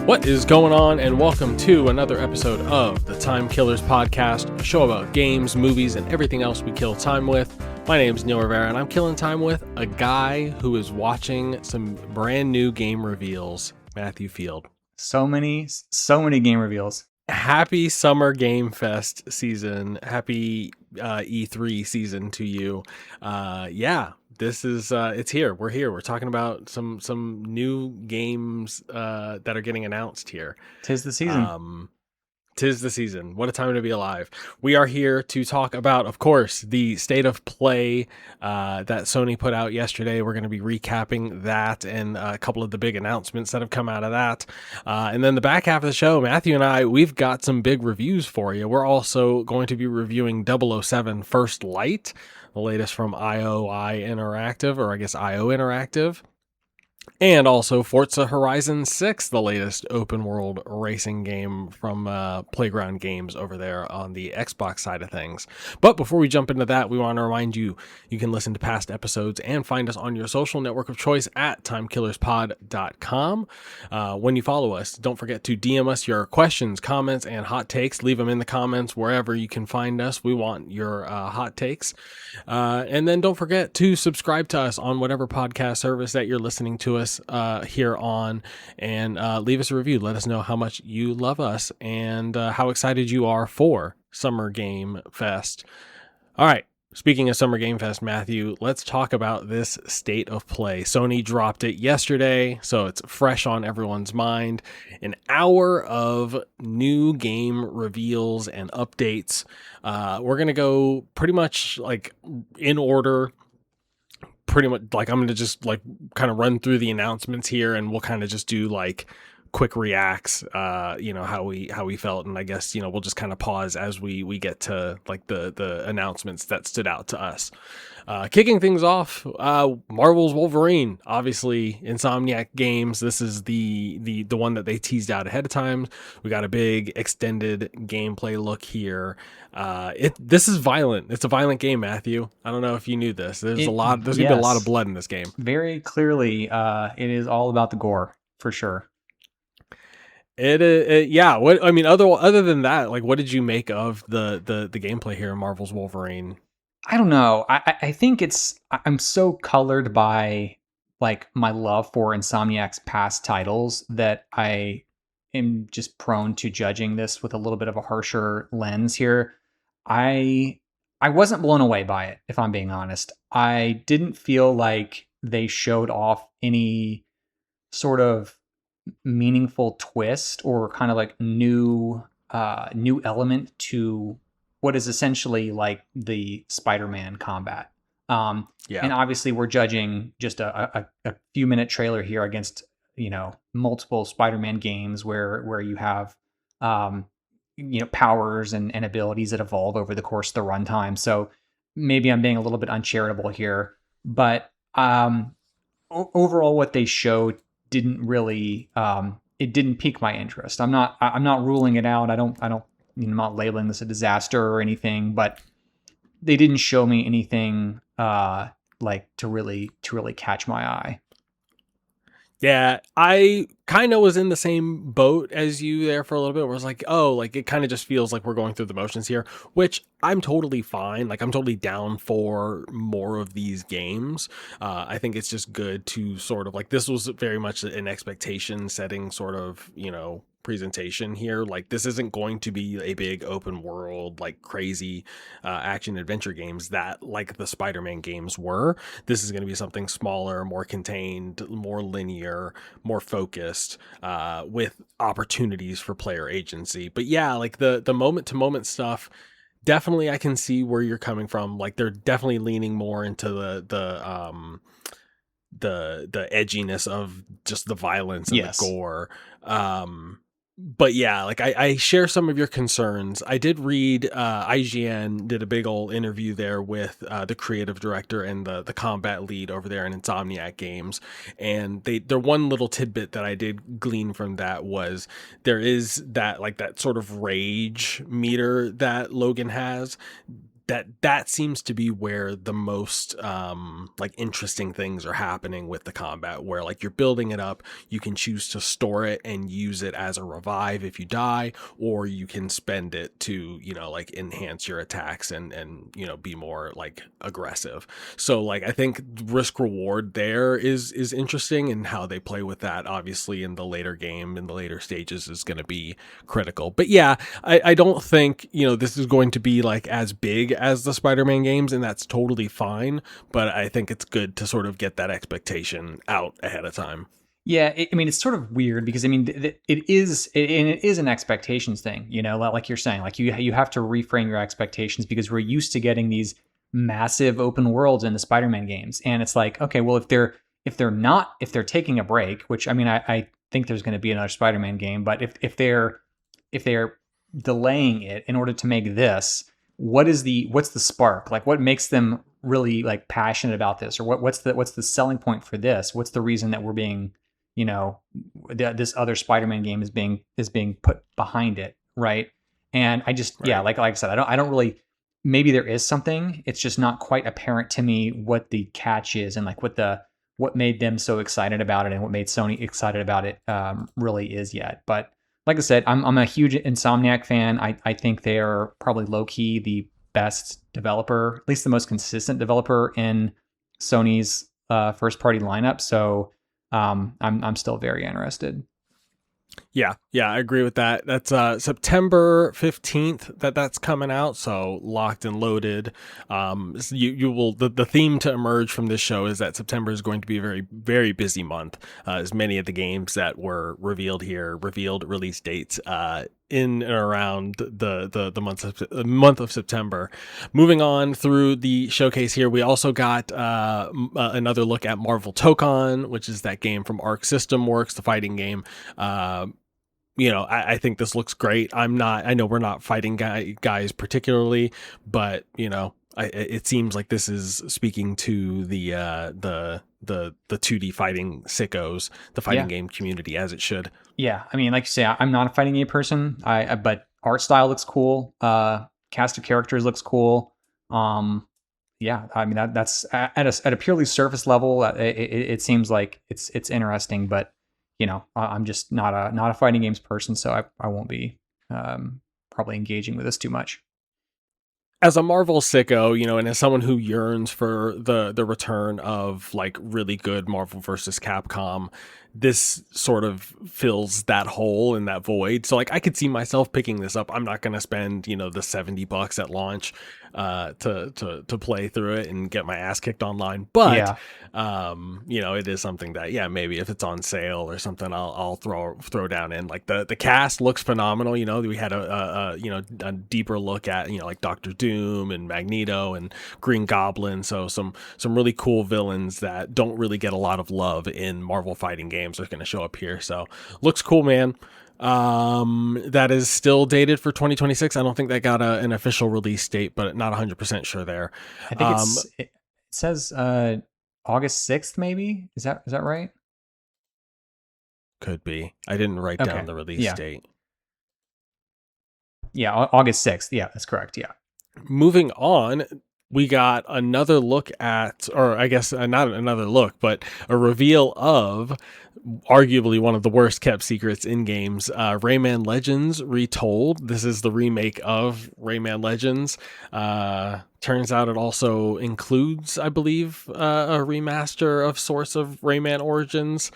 What is going on, and welcome to another episode of the Time Killers Podcast, a show about games, movies, and everything else we kill time with. My name is Neil Rivera, and I'm killing time with a guy who is watching some brand new game reveals, Matthew Field. So many game reveals. Happy Summer Game Fest season. Happy E3 season to you. This is it's here. We're here. We're talking about some new games that are getting announced here. Tis the season. Tis the season. What a time to be alive. We are here to talk about, of course, the state of play that Sony put out yesterday. We're going to be recapping that and a couple of the big announcements that have come out of that. And then the back half of the show, Matthew and I, we've got some big reviews for you. We're also going to be reviewing 007 First Light, the latest from IOI Interactive, or I guess IO Interactive. And also Forza Horizon 6, the latest open world racing game from Playground Games over there on the Xbox side of things. But before we jump into that, we want to remind you, you can listen to past episodes and find us on your social network of choice at timekillerspod.com. When you follow us, don't forget to DM us your questions, comments, and hot takes. Leave them in the comments wherever you can find us. We want your hot takes. And then don't forget to subscribe to us on whatever podcast service that you're listening to us here on, and leave us a review. Let us know how much you love us and how excited you are for Summer Game Fest. All right, speaking of Summer Game Fest, Matthew, let's talk about this state of play. Sony dropped it yesterday, so it's fresh on everyone's mind. An hour of new game reveals and updates. We're going to go pretty much like in order. Pretty much like I'm going to just like kind of run through the announcements here, and we'll kind of just do like quick reacts, how we felt. And I guess, we'll just kind of pause as we get to like the announcements that stood out to us. Kicking things off, Marvel's Wolverine, obviously Insomniac Games. This is the one that they teased out ahead of time. We got a big extended gameplay look here. This is violent. It's a violent game, Matthew. I don't know if you knew this. There's gonna be a lot of blood in this game. Very clearly, it is all about the gore for sure. Yeah. What I mean, other than that, like, what did you make of the gameplay here in Marvel's Wolverine? I don't know. I think I'm so colored by like my love for Insomniac's past titles that I am just prone to judging this with a little bit of a harsher lens here. I wasn't blown away by it, if I'm being honest. I didn't feel like they showed off any sort of meaningful twist or kind of like new element to what is essentially like the Spider-Man combat. And obviously we're judging just a few minute trailer here against, multiple Spider-Man games where you have, powers and abilities that evolve over the course of the runtime. So maybe I'm being a little bit uncharitable here, but overall what they showed didn't really, it didn't pique my interest. I'm not ruling it out. I'm not labeling this a disaster or anything, but they didn't show me anything like to really catch my eye. Yeah, I kind of was in the same boat as you there for a little bit, where it's like, oh, like it kind of just feels like we're going through the motions here, which I'm totally fine. Like I'm totally down for more of these games. I think it's just good to sort of like, this was very much an expectation setting sort of, presentation here. Like this isn't going to be a big open world, like crazy action adventure games that like the Spider-Man games were. This is going to be something smaller, more contained, more linear, more focused, with opportunities for player agency. But yeah, like the moment to moment stuff, definitely I can see where you're coming from. Like they're definitely leaning more into the edginess of just the violence and the gore. But yeah, like I share some of your concerns. I did read IGN did a big old interview there with the creative director and the combat lead over there in Insomniac Games, and their one little tidbit that I did glean from that was there is that like that sort of rage meter that Logan has. that seems to be where the most like interesting things are happening with the combat, where like you're building it up, you can choose to store it and use it as a revive if you die, or you can spend it to, you know, like enhance your attacks and you know, be more like aggressive. So like I think risk reward there is interesting, and how they play with that obviously in the later game, in the later stages, is going to be critical. But yeah, I don't think, you know, this is going to be like as big as the Spider-Man games, and that's totally fine. But I think it's good to sort of get that expectation out ahead of time. Yeah, I mean, it's sort of weird because I mean, it is, and it is an expectations thing, you know, like you're saying, like you have to reframe your expectations because we're used to getting these massive open worlds in the Spider-Man games, and it's like, okay, well, if they're taking a break, which I mean, I think there's going to be another Spider-Man game, but if they're delaying it in order to make this, what's the spark? Like, what makes them really like passionate about this, or what's the selling point for this? What's the reason that we're being, you know, this other Spider-Man game is being put behind it, right? And I just, Right. yeah, like I said, I don't really. Maybe there is something. It's just not quite apparent to me what the catch is, and like what made them so excited about it, and what made Sony excited about it really is yet. But like I said, I'm a huge Insomniac fan. I think they are probably low key the best developer, at least the most consistent developer in Sony's first party lineup. So I'm still very interested. Yeah, I agree with that. That's September 15th that's coming out, so locked and loaded. You will, the theme to emerge from this show is that September is going to be a very, very busy month, as many of the games that were revealed here revealed release dates in and around the month of September. Moving on through the showcase here, we also got another look at Marvel Tokon, which is that game from Arc System Works, the fighting game. You know, I think this looks great. I know we're not fighting guys particularly, but you know, it seems like this is speaking to the 2D fighting sickos, the fighting Yeah. game community, as it should. Yeah. I mean, like you say, I'm not a fighting game person. But art style looks cool. Cast of characters looks cool. Yeah. I mean, that's at a purely surface level. It seems like it's interesting, but you know, I'm just not a fighting games person, so I won't be probably engaging with this too much. As a Marvel sicko, you know, and as someone who yearns for the return of like really good Marvel versus Capcom, this sort of fills that hole and that void. So like I could see myself picking this up. I'm not going to spend, you know, the $70 at launch to play through it and get my ass kicked online. But Yeah. you know, it is something that, yeah, maybe if it's on sale or something, I'll throw down in. Like the cast looks phenomenal. You know, we had a you know, a deeper look at, you know, like Doctor Doom and Magneto and Green Goblin. So some really cool villains that don't really get a lot of love in Marvel fighting games are going to show up here. So looks cool, man. That is still dated for 2026. I don't think that got an official release date, but not 100% sure there. I think it says August 6th, maybe. Is that right? Could be. I didn't write Okay. down the release Yeah. date. Yeah, August 6th. Yeah, that's correct. Yeah. Moving on, we got another look at, or I guess not another look, but a reveal of arguably one of the worst kept secrets in games, Rayman Legends Retold. This is the remake of Rayman Legends. Turns out it also includes, I believe, a remaster of sorts of Rayman Origins.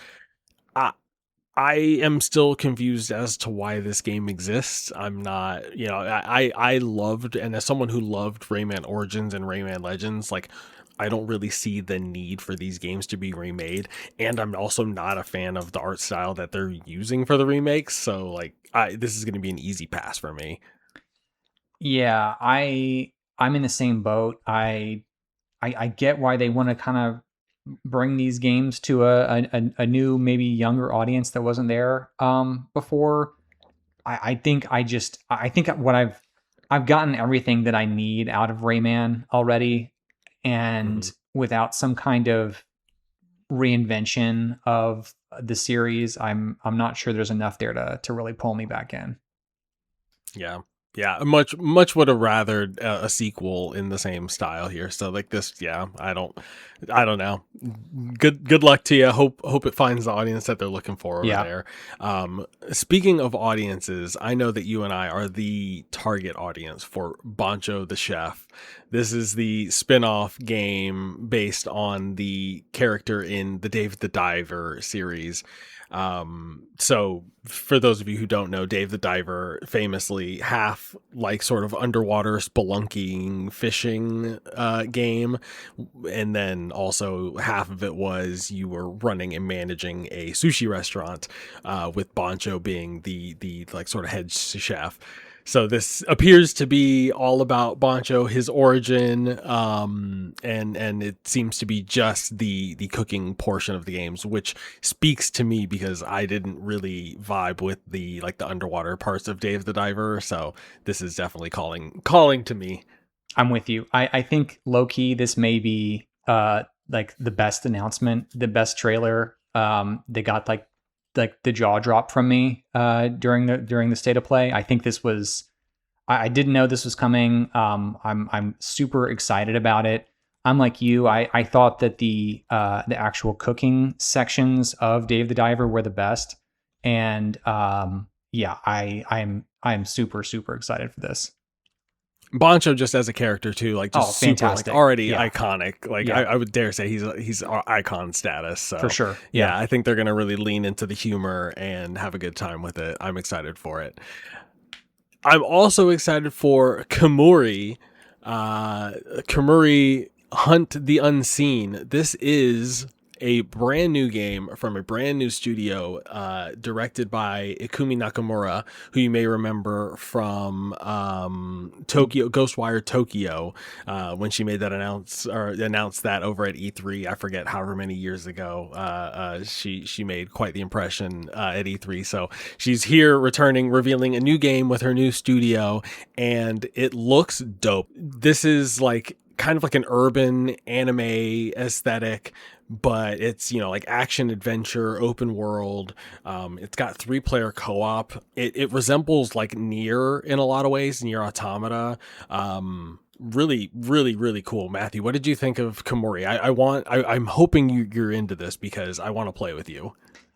I am still confused as to why this game exists. I'm not, you know, I loved, and as someone who loved Rayman Origins and Rayman Legends, like, I don't really see the need for these games to be remade. And I'm also not a fan of the art style that they're using for the remakes. So, like, this is going to be an easy pass for me. Yeah, I'm in the same boat. I get why they want to kind of bring these games to a new, maybe younger audience that wasn't there before. I think I think what I've gotten everything that I need out of Rayman already, Hmm. and without some kind of reinvention of the series, I'm not sure there's enough there to really pull me back in. Yeah. Yeah, much would have rathered a sequel in the same style here. So like this, yeah, I don't know. Good luck to you. Hope it finds the audience that they're looking for over Yeah. there. Speaking of audiences, I know that you and I are the target audience for Bancho the Chef. This is the spin-off game based on the character in the Dave the Diver series. So for those of you who don't know, Dave the Diver, famously half like sort of underwater spelunking fishing game, and then also half of it was you were running and managing a sushi restaurant, with Bancho being the like sort of head chef. So this appears to be all about Bancho, his origin, and it seems to be just the cooking portion of the games, which speaks to me because I didn't really vibe with the like the underwater parts of Dave the Diver. So this is definitely calling to me. I'm with you. I think low key this may be like the best announcement, the best trailer. They got like the jaw drop from me during the state of play. I think this was I didn't know this was coming. I'm super excited about it. I'm like you. I thought that the actual cooking sections of Dave the Diver were the best, and yeah, I'm super excited for this. Bancho just as a character too, like Oh, just super like fantastic! already Yeah, iconic. Like yeah, I would dare say he's icon status. for So sure. yeah, Yeah. I think they're gonna really lean into the humor and have a good time with it. I'm excited for it. I'm also excited for Kemuri. Kemuri Hunt the Unseen. This is a brand new game from a brand new studio, directed by Ikumi Nakamura, who you may remember from Tokyo Ghostwire Tokyo, when she made that announced that over at E3. I forget however many years ago. She made quite the impression at E3. So she's here returning, revealing a new game with her new studio, and it looks dope. This is like kind of like an urban anime aesthetic, but it's, like action adventure, open world. It's got 3-player co-op. It resembles like Nier in a lot of ways, Nier Automata. Really cool. Matthew, what did you think of Kemuri? I'm hoping you're into this because I want to play with you.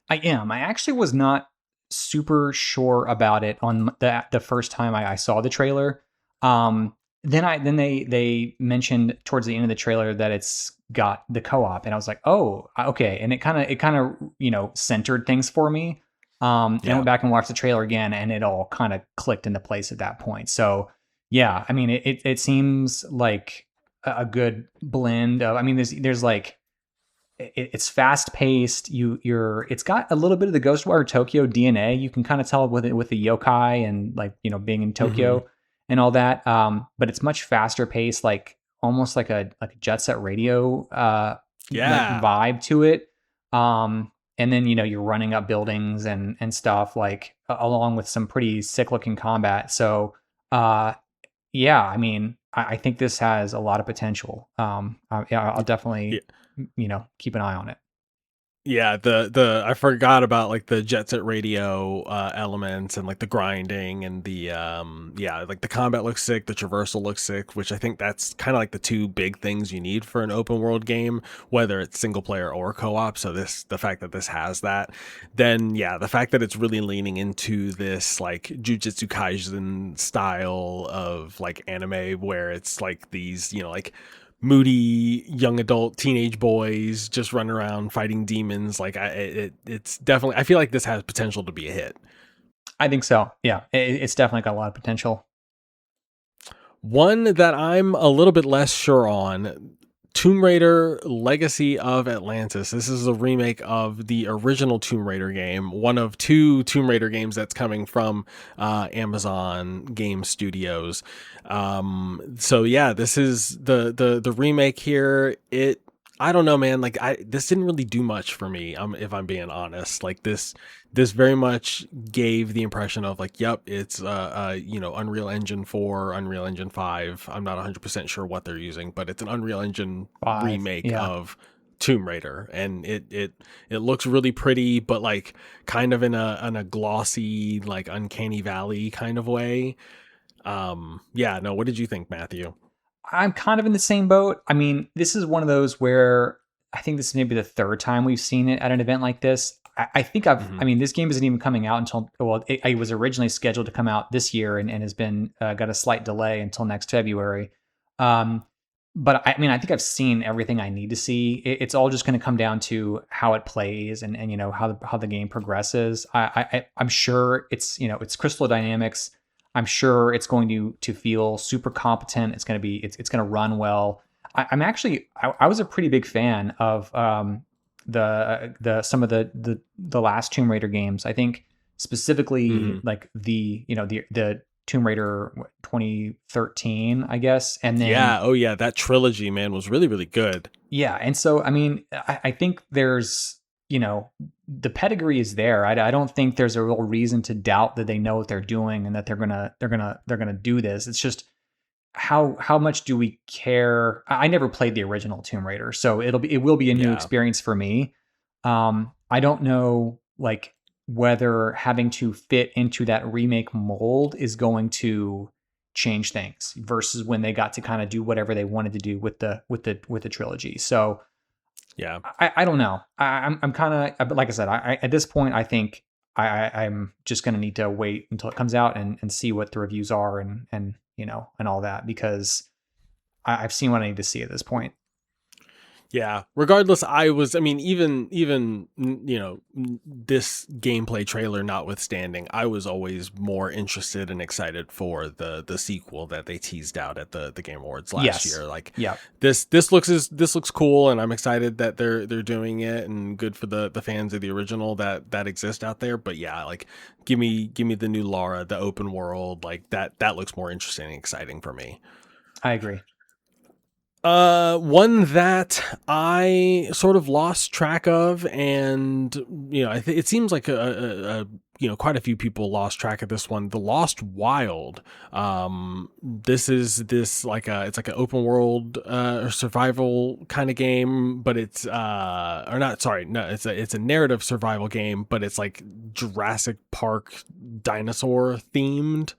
I am. I actually was not super sure about it on the first time I saw the trailer. Then they mentioned towards the end of the trailer that it's got the co-op, and I was like, oh, okay. And it kind of centered things for me. And I Yeah. went back and watched the trailer again, and it all kind of clicked into place at that point. So yeah, I mean, it seems like a good blend of. I mean, there's like it's fast paced. It's got a little bit of the Ghostwire Tokyo DNA. You can kind of tell with it with the yokai and like being in Tokyo and all that. But it's much faster paced, like almost like a Jet Set Radio like Yeah. vibe to it. And then you're running up buildings and stuff like along with some pretty sick looking combat. So yeah, I mean, I think this has a lot of potential. Yeah, I'll definitely keep an eye on it. Yeah, the I forgot about like the Jet Set Radio elements and like the grinding and the yeah, like the combat looks sick, the traversal looks sick, which I think that's kind of like the two big things you need for an open world game, whether it's single player or co-op. So the fact that this has that, then yeah, the fact that it's really leaning into this like Jujutsu Kaisen style of like anime where it's like these, like moody young adult teenage boys just running around fighting demons. Like it's definitely, I feel like this has potential to be a hit. I think so. Yeah, it's definitely got a lot of potential. One that I'm a little bit less sure on, Tomb Raider Legacy of Atlantis. This is a remake of the original Tomb Raider game, one of 2 Tomb Raider games that's coming from Amazon Game Studios. So yeah, this is the remake here. I don't know, man. Like this didn't really do much for me. If I'm being honest, like this very much gave the impression of like, yep, it's Unreal Engine 4, Unreal Engine 5. I'm not 100% sure what they're using, but it's an Unreal Engine 5, remake yeah. of Tomb Raider, and it looks really pretty, but like kind of in a glossy, like uncanny valley kind of way. Yeah, no, what did you think, Matthew? I'm kind of in the same boat. I mean, this is one of those where I think this is maybe the third time we've seen it at an event like this. I think Hmm. I mean, this game isn't even coming out until, well, it was originally scheduled to come out this year and has been, got a slight delay until next February. Um, but I mean, I think I've seen everything I need to see. It's all just going to come down to how it plays and you know, how the game progresses. I'm sure it's, you know, it's Crystal Dynamics. I'm sure it's going to feel super competent. It's going to be it's going to run well. I'm actually I was a pretty big fan of the some of the last Tomb Raider games. I think specifically Hmm. like the you know the Tomb Raider 2013, I guess, and then Yeah, oh yeah, that trilogy, man, was really, really good. yeah, and so I mean, I think there's you know the pedigree is there. I don't think there's a real reason to doubt that they know what they're doing and that they're gonna do this. It's just how much do we care? I never played the original Tomb Raider, so it will be a new Yeah. experience for me. I don't know like whether having to fit into that remake mold is going to change things versus when they got to kind of do whatever they wanted to do with the trilogy. So Yeah. I don't know. I'm kind of like I said. At this point I think I'm just going to need to wait until it comes out and see what the reviews are and you know and all that because I've seen what I need to see at this point. Yeah. Regardless, I mean, even, this gameplay trailer notwithstanding, I was always more interested and excited for the sequel that they teased out at the Game Awards last Yes. year. Like Yeah. this looks cool, and I'm excited that they're doing it, and good for the fans of the original that exist out there. But yeah, like give me the new Lara, the open world, like that looks more interesting and exciting for me. I agree. One that I sort of lost track of, and it seems like quite a few people lost track of this one. The Lost Wild. This like it's like an open world survival kind of game, but it's or not. Sorry, no, it's a narrative survival game, but it's like Jurassic Park dinosaur themed.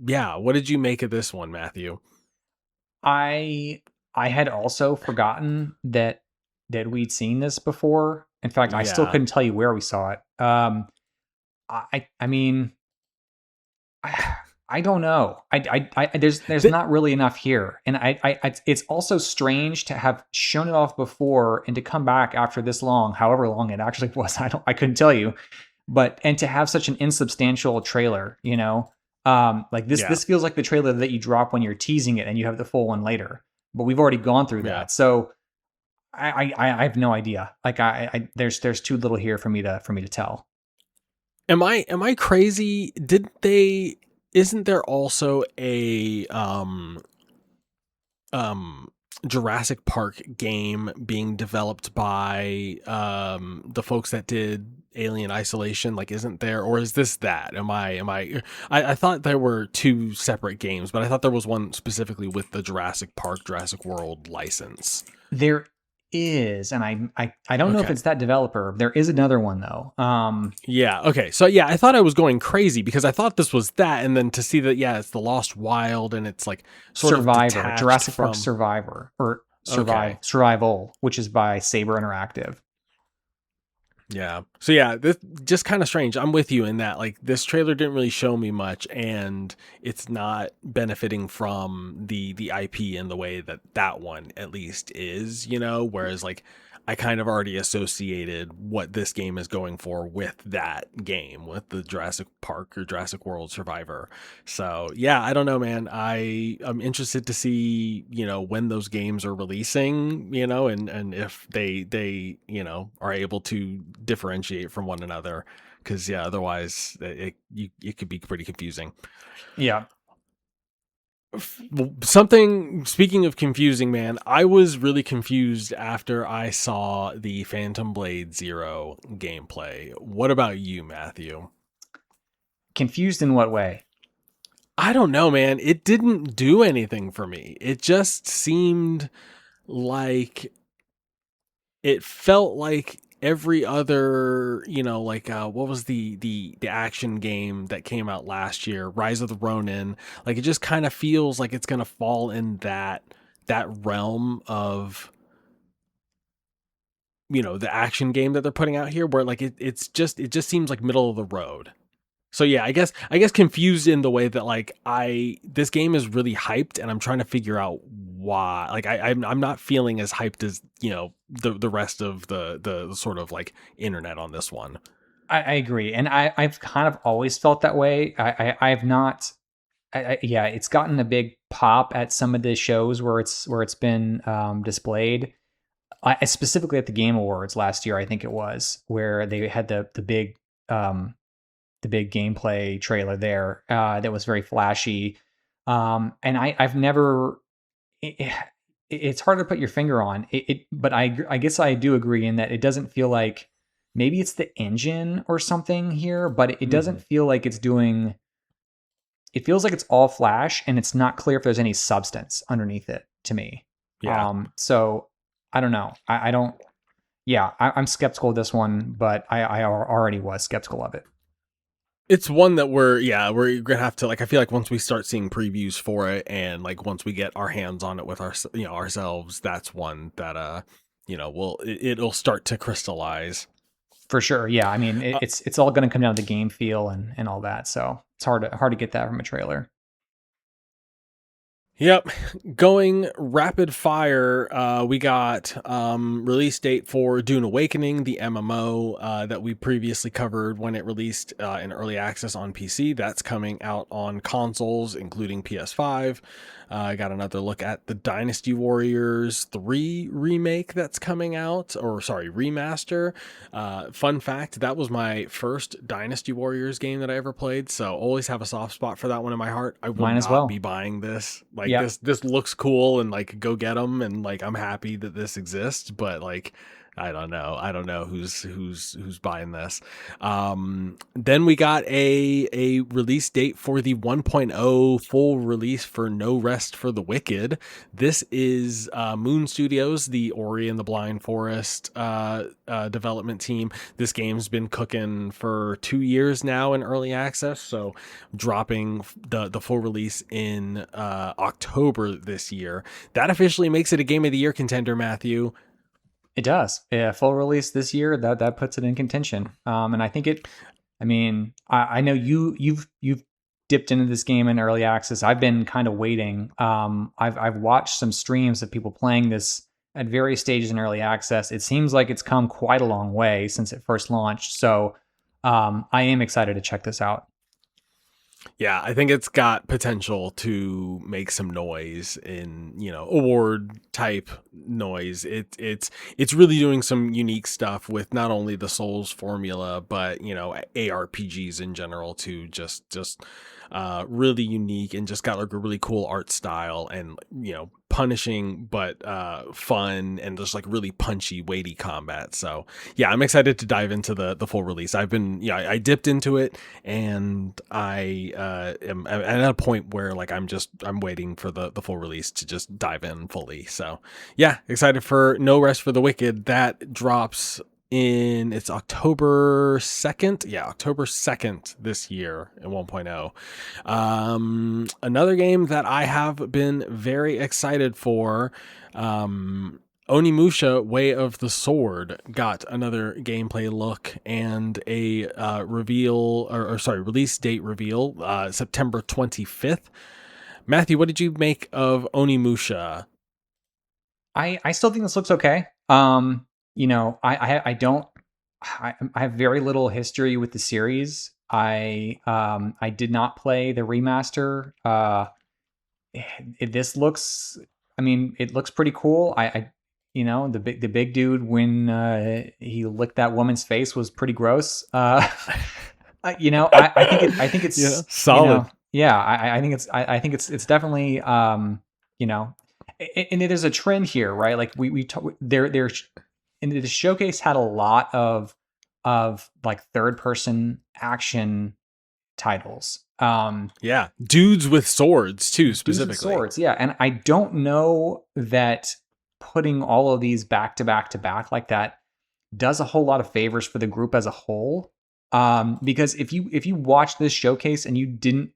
Yeah, what did you make of this one, Matthew? I I had also forgotten that we'd seen this before. In fact, I still Yeah. couldn't tell you where we saw it. I mean, I don't know. There's Th- not really enough here, and it's also strange to have shown it off before and to come back after this long, however long it actually was. I couldn't tell you, but and to have such an insubstantial trailer, you know, like yeah. this feels like the trailer that you drop when you're teasing it and you have the full one later. But we've already gone through Yeah. that, so I have no idea. Like there's too little here for me to tell. Am I crazy? Did they Isn't there also a um Jurassic Park game being developed by the folks that did Alien Isolation? Like, isn't there, or is this that? I thought there were two separate games, but I thought there was one specifically with the Jurassic Park, Jurassic World license. There is, and I don't know if Okay. it's that developer. There is another one though. Yeah. Okay. So yeah, I thought I was going crazy because I thought this was that, and then to see that, yeah, it's the Lost Wild, and it's like sort of Survivor, detached Jurassic Park from. Survivor, or Okay. Survival, which is by Saber Interactive. Yeah. So yeah, this just kind of strange. I'm with you in that, like, this trailer didn't really show me much, and it's not benefiting from the IP in the way that that one at least is, whereas like I kind of already associated what this game is going for with that game, with the Jurassic Park or Jurassic World Survivor. So yeah, I don't know, man. I'm interested to see, when those games are releasing, and if they are able to differentiate from one another. Because yeah, otherwise it could be pretty confusing. Yeah. Something, speaking of confusing, man, I was really confused after I saw the Phantom Blade Zero gameplay. What about you, Matthew? Confused in what way? I don't know, man. It didn't do anything for me. It just seemed like it felt like every other, like what was the action game that came out last year, Rise of the Ronin. Like, it just kind of feels like it's gonna fall in that realm of, the action game that they're putting out here, where like it just seems like middle of the road. So yeah, I guess confused in the way that like this game is really hyped, and I'm trying to figure out why. Like I'm not feeling as hyped as the rest of the sort of like internet on this one. I agree, and I've kind of always felt that way. I've not. Yeah, it's gotten a big pop at some of the shows where it's been displayed. Specifically at the Game Awards last year, I think it was, where they had um, the big gameplay trailer there that was very flashy. And I've never. It's hard to put your finger on it, but I guess I do agree in that it doesn't feel like, maybe it's the engine or something here, but it doesn't feel like it's doing. It feels like it's all flash, and it's not clear if there's any substance underneath it to me. Yeah. So I don't know. I don't. Yeah, I'm skeptical of this one, but I already was skeptical of it. It's one that we're gonna have to, like, I feel like once we start seeing previews for it, and like once we get our hands on it with ourselves, that's one that it'll start to crystallize. For sure. Yeah. I mean, Uh, it's all going to come down to the game feel and all that. So it's hard to get that from a trailer. Yep. Going rapid fire, we got release date for Dune Awakening, the MMO that we previously covered when it released in early access on PC. That's coming out on consoles, including PS5. I got another look at the Dynasty Warriors 3 remake that's coming out, or sorry, remaster. Fun fact, that was my first Dynasty Warriors game that I ever played, so always have a soft spot for that one in my heart. I will Mine as not be well. buying this. Like, Yeah. this looks cool, and like, go get them, and like, I'm happy that this exists, but like, I don't know. I don't know who's buying this. Then we got a release date for the 1.0 full release for No Rest for the Wicked. This is Moon Studios, the Ori and the Blind Forest development team. This game's been cooking for 2 years now in early access, so dropping the full release in October this year. That officially makes it a Game of the Year contender, Matthew. It does. Yeah. Full release this year. That puts it in contention. And I think it. I mean, I know you've dipped into this game in early access. I've been kind of waiting. I've watched some streams of people playing this at various stages in early access. It seems like it's come quite a long way since it first launched. So I am excited to check this out. Yeah, I think it's got potential to make some noise in, award type noise. It's really doing some unique stuff with not only the Souls formula, but ARPGs in general too. Just really unique, and just got like a really cool art style, and punishing but fun, and just like really punchy, weighty combat. So yeah, I'm excited to dive into the full release. I dipped into it, and I am at a point where like I'm waiting for the full release to just dive in fully. So yeah, excited for No Rest for the Wicked. That drops in, it's October 2nd. Yeah, October 2nd this year in 1.0. Another game that I have been very excited for, Onimusha Way of the Sword got another gameplay look and a release date reveal, September 25th. Matthew, what did you make of Onimusha? I still think this looks okay. I don't. I have very little history with the series. I did not play the remaster. This looks. I mean, it looks pretty cool. The big dude when he licked that woman's face was pretty gross. I think Yeah, it's solid. yeah. I think it's definitely you know and there's a trend here, right? Like we talk, there and the showcase had a lot of like third person action titles. Yeah, dudes with swords too, Dudes with specifically. swords, yeah. And I don't know that putting all of these back to back to back like that does a whole lot of favors for the group as a whole. Because if you watch this showcase and you didn't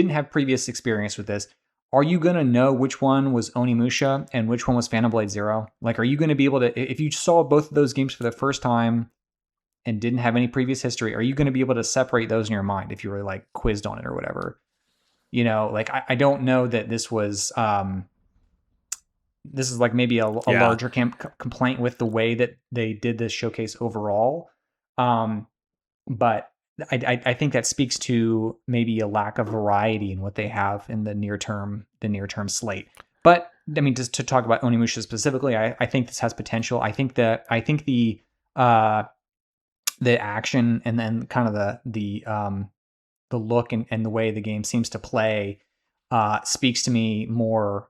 have previous experience with this, are you gonna know which one was Onimusha and which one was Phantom Blade Zero? Like, are you gonna be able to, if you saw both of those games for the first time and didn't have any previous history, are you gonna be able to separate those in your mind if you were like quizzed on it or whatever? Like I don't know that this is like maybe a Yeah. larger complaint with the way that they did this showcase overall. But I think that speaks to maybe a lack of variety in what they have in the near term slate. But I mean, just to talk about Onimusha specifically, I think this has potential. I think the action and then kind of the look and the way the game seems to play speaks to me more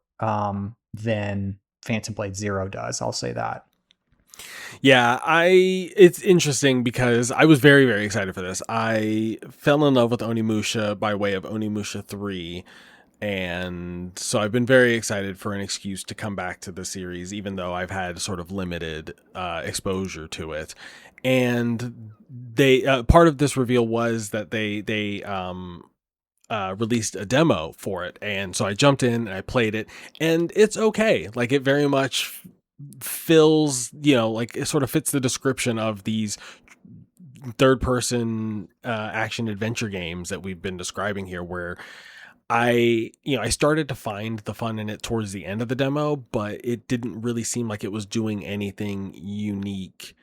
than Phantom Blade Zero does. I'll say that. Yeah, it's interesting because I was very, very excited for this. I fell in love with Onimusha by way of Onimusha 3. And so I've been very excited for an excuse to come back to the series, even though I've had sort of limited exposure to it. And they part of this reveal was that they released a demo for it, and so I jumped in and I played it, and it's okay. Like, it very much fills, like, it sort of fits the description of these third person action adventure games that we've been describing here, where I started to find the fun in it towards the end of the demo, but it didn't really seem like it was doing anything unique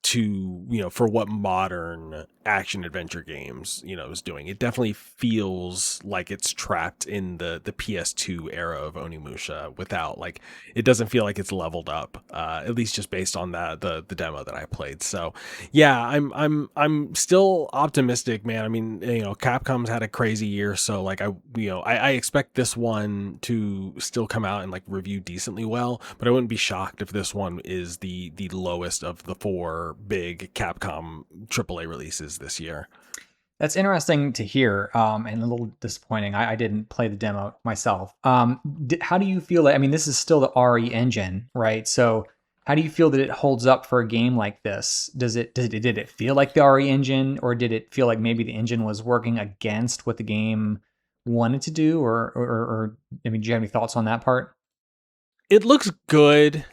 to, for what modern action adventure games, is doing. It definitely feels like it's trapped in the PS2 era of Onimusha without, like, it doesn't feel like it's leveled up, at least just based on the demo that I played. So yeah, I'm still optimistic, man. I mean, Capcom's had a crazy year, so like I expect this one to still come out and like review decently well, but I wouldn't be shocked if this one is the lowest of the 4 big Capcom AAA releases this year. That's interesting to hear, and a little disappointing. I didn't play the demo myself. How do you feel? I mean, this is still the RE engine, right? So, how do you feel that it holds up for a game like this? Did it feel like the RE engine, or did it feel like maybe the engine was working against what the game wanted to do? Or I mean, do you have any thoughts on that part? It looks good.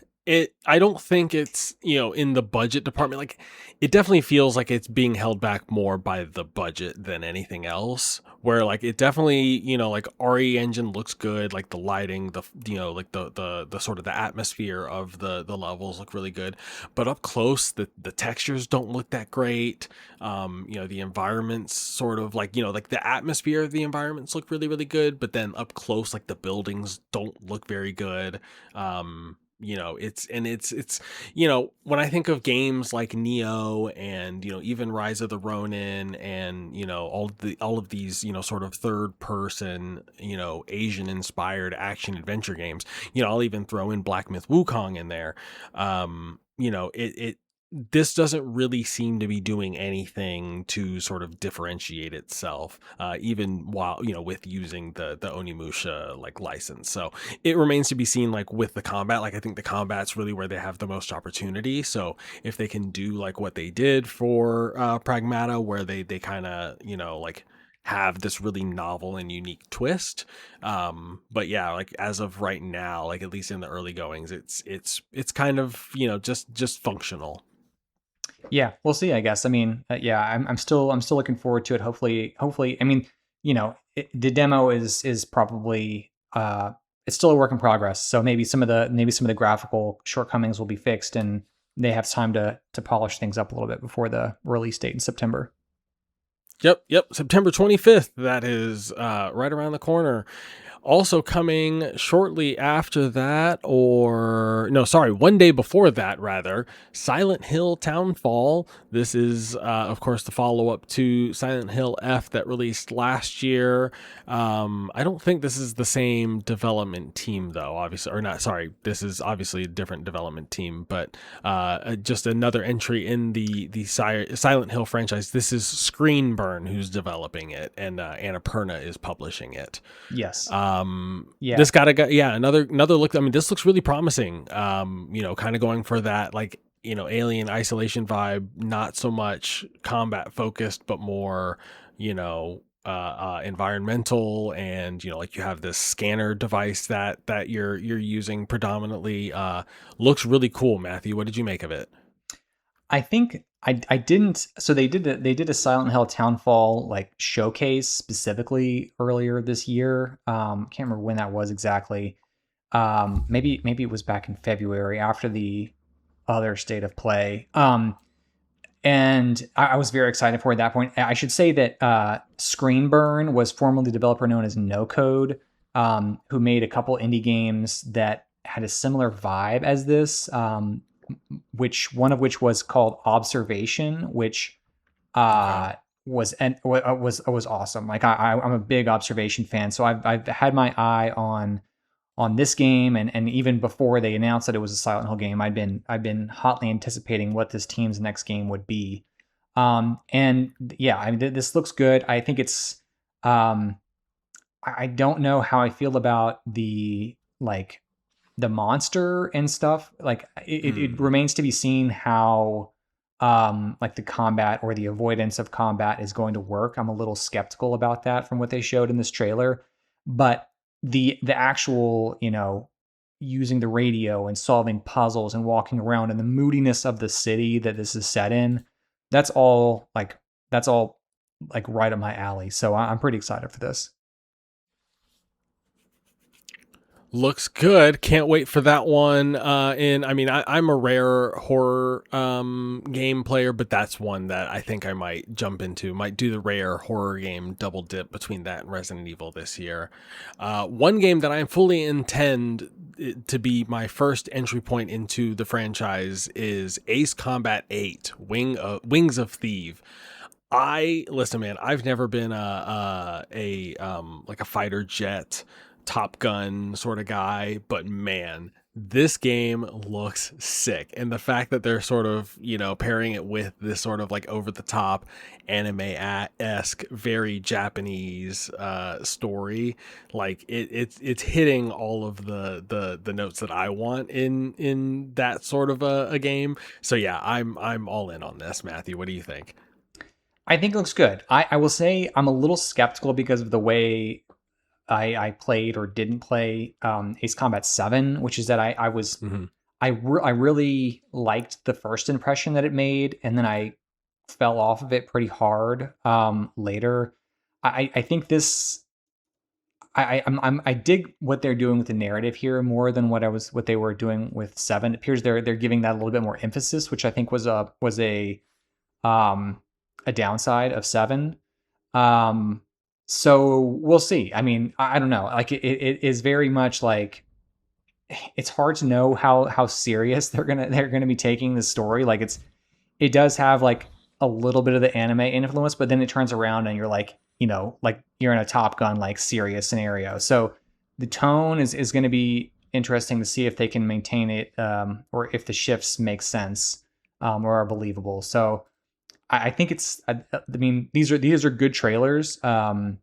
I don't think it's, in the budget department. Like, it definitely feels like it's being held back more by the budget than anything else, where like it definitely, like RE engine looks good, like the lighting, like the sort of the atmosphere of the levels look really good, but up close the textures don't look that great. The environments sort of like, like the atmosphere of the environments look really, really good, but then up close, like the buildings don't look very good. It's when I think of games like Neo and, even Rise of the Ronin and, all of these, sort of third person, Asian inspired action adventure games, I'll even throw in Black Myth Wukong in there. This doesn't really seem to be doing anything to sort of differentiate itself, even while, with using the Onimusha like license. So it remains to be seen, like with the combat. Like, I think the combat's really where they have the most opportunity. So if they can do like what they did for Pragmata, where they kind of, like have this really novel and unique twist. But yeah, like as of right now, like at least in the early goings, it's kind of, just functional. Yeah, we'll see. I guess. I mean, yeah, I'm still looking forward to it. Hopefully. I mean, the demo is probably it's still a work in progress. So maybe some of the graphical shortcomings will be fixed, and they have time to polish things up a little bit before the release date in September. Yep. September 25th. That is right around the corner. Also coming shortly after that, or no, sorry, one day before that, rather, Silent Hill Townfall. This is, of course, the follow-up to Silent Hill F that released last year. I don't think this is the same development team, though, obviously, or not, sorry, this is obviously a different development team, but just another entry in the Silent Hill franchise. This is Screenburn who's developing it, and Annapurna is publishing it. Yes. Yeah. This another look. I mean, this looks really promising. Kind of going for that like alien isolation vibe, not so much combat focused, but more, environmental, and like you have this scanner device that you're using predominantly. Looks really cool. Matthew, what did you make of it? I think I didn't. So they did a Silent Hill Townfall like showcase specifically earlier this year. Can't remember when that was exactly. Maybe it was back in February after the other state of play. And I was very excited for it at that point. I should say that Screenburn was formerly the developer known as No Code, who made a couple indie games that had a similar vibe as this. Which one of which was called Observation, which Okay. was awesome. Like I'm a big Observation fan, so I've had my eye on this game, and even before they announced that it was a Silent Hill game, I've been hotly anticipating what this team's next game would be. And yeah, I mean, this looks good. I think it's I don't know how I feel about the monster and stuff. Like it Hmm. remains to be seen how like the combat or the avoidance of combat is going to work. I'm a little skeptical about that from what they showed in this trailer. But the actual, using the radio and solving puzzles and walking around and the moodiness of the city that this is set in, that's all like that's all like right up my alley. So I'm pretty excited for this. Looks good. Can't wait for that one. I mean, I'm a rare horror game player, but that's one that I think I might jump into. Might do the rare horror game double dip between that and Resident Evil this year. One game that I fully intend to be my first entry point into the franchise is Ace Combat 8: Wings of Theve. I listen, man. I've never been like a fighter jet, Top Gun sort of guy, but man, this game looks sick. And the fact that they're sort of pairing it with this sort of like over the top anime esque, very Japanese story, like it's hitting all of the notes that I want in that sort of a game. So yeah, I'm all in on this. Matthew, what do you think? I think it looks good. I will say I'm a little skeptical because of the way I played or didn't play Ace Combat 7, which is that I was Hmm. I really liked the first impression that it made, and then I fell off of it pretty hard later. I think this I dig what they're doing with the narrative here more than what they were doing with 7. It appears they're giving that a little bit more emphasis, which I think um a downside of 7. Um, so we'll see. I mean, I don't know. Like it is very much like it's hard to know how serious they're gonna be taking the story. Like it does have like a little bit of the anime influence, but then it turns around and you're like, like you're in a Top Gun like serious scenario. So the tone is going to be interesting to see if they can maintain it, or if the shifts make sense, or are believable. So I think I mean, these are good trailers. I'm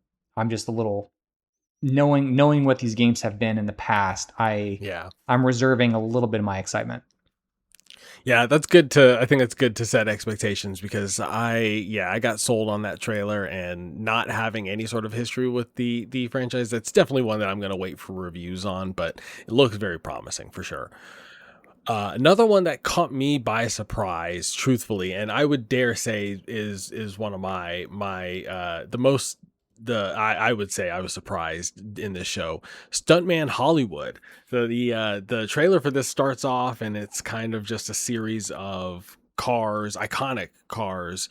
just a little knowing what these games have been in the past. Yeah. I'm reserving a little bit of my excitement. Yeah, I think it's good to set expectations because I got sold on that trailer, and not having any sort of history with the franchise, that's definitely one that I'm going to wait for reviews on, but it looks very promising for sure. Another one that caught me by surprise, truthfully, and I would dare say is one of my the most the I would say I was surprised in this show. Stuntman Hollywood. The trailer for this starts off, and it's kind of just a series of cars, iconic cars,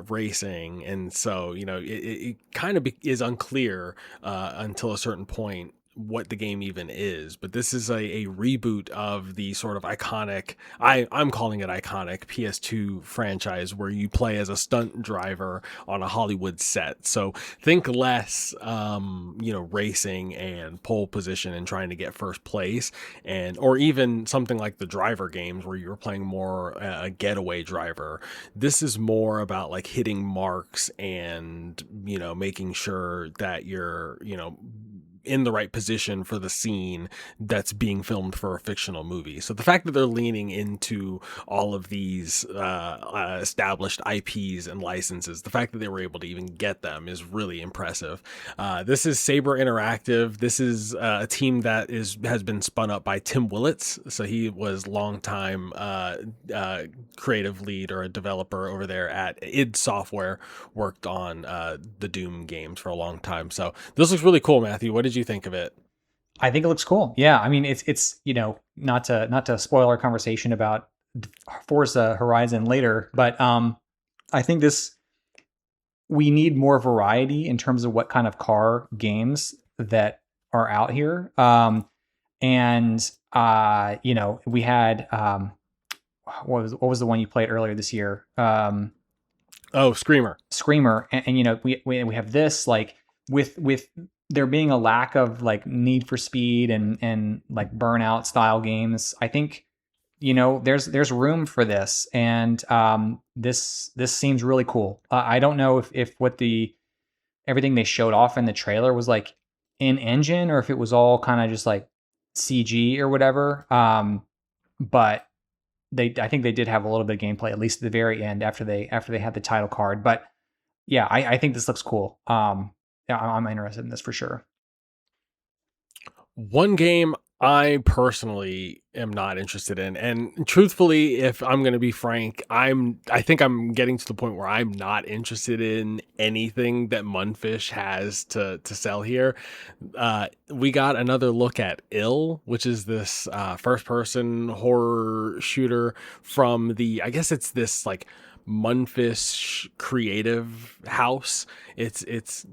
racing, and so it kind of is unclear until a certain point what the game even is. But this is a reboot of the sort of iconic, I'm calling it iconic, PS2 franchise, where you play as a stunt driver on a Hollywood set. So think less racing and pole position and trying to get first place, and or even something like the driver games where you're playing more a getaway driver. This is more about like hitting marks and making sure that you're in the right position for the scene that's being filmed for a fictional movie. So the fact that they're leaning into all of these established IPs and licenses, the fact that they were able to even get them is really impressive. This is Saber Interactive. This is a team that has been spun up by Tim Willits. So he was longtime creative lead or a developer over there at id Software, worked on the Doom games for a long time. So this looks really cool, Matthew. What did you think of it? I think it looks cool. Yeah, I mean, it's not to spoil our conversation about Forza Horizon later, but I think we need more variety in terms of what kind of car games that are out here. And we had what was the one you played earlier this year? Oh, Screamer. Screamer, and we have this, like, with there being a lack of like Need for Speed and like Burnout style games. I think there's room for this, and this seems really cool. I don't know if what everything they showed off in the trailer was like in engine, or if it was all kind of just like CG or whatever. But I think they did have a little bit of gameplay, at least at the very end, after they had the title card. But yeah, I think this looks cool. Yeah, I'm interested in this for sure. One game I personally am not interested in, and truthfully, if I'm going to be frank, I think I'm getting to the point where I'm not interested in anything that Munfish has to sell here. We got another look at Ill, which is this first person horror shooter from I guess it's this like Munfish creative house. It's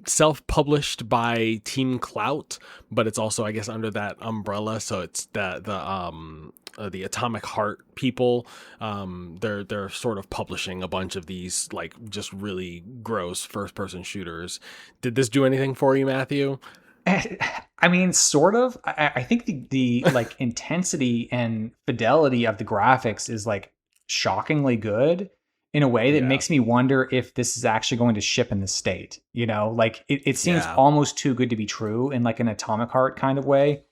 self-published by Team Clout, but it's also, I guess, under that umbrella. So it's the Atomic Heart people. They're sort of publishing a bunch of these like just really gross first-person shooters. Did this do anything for you, Matthew? I mean, sort of. I think the like intensity and fidelity of the graphics is like shockingly good in a way that makes me wonder if this is actually going to ship in the state. Like it seems almost too good to be true in like an Atomic Heart kind of way.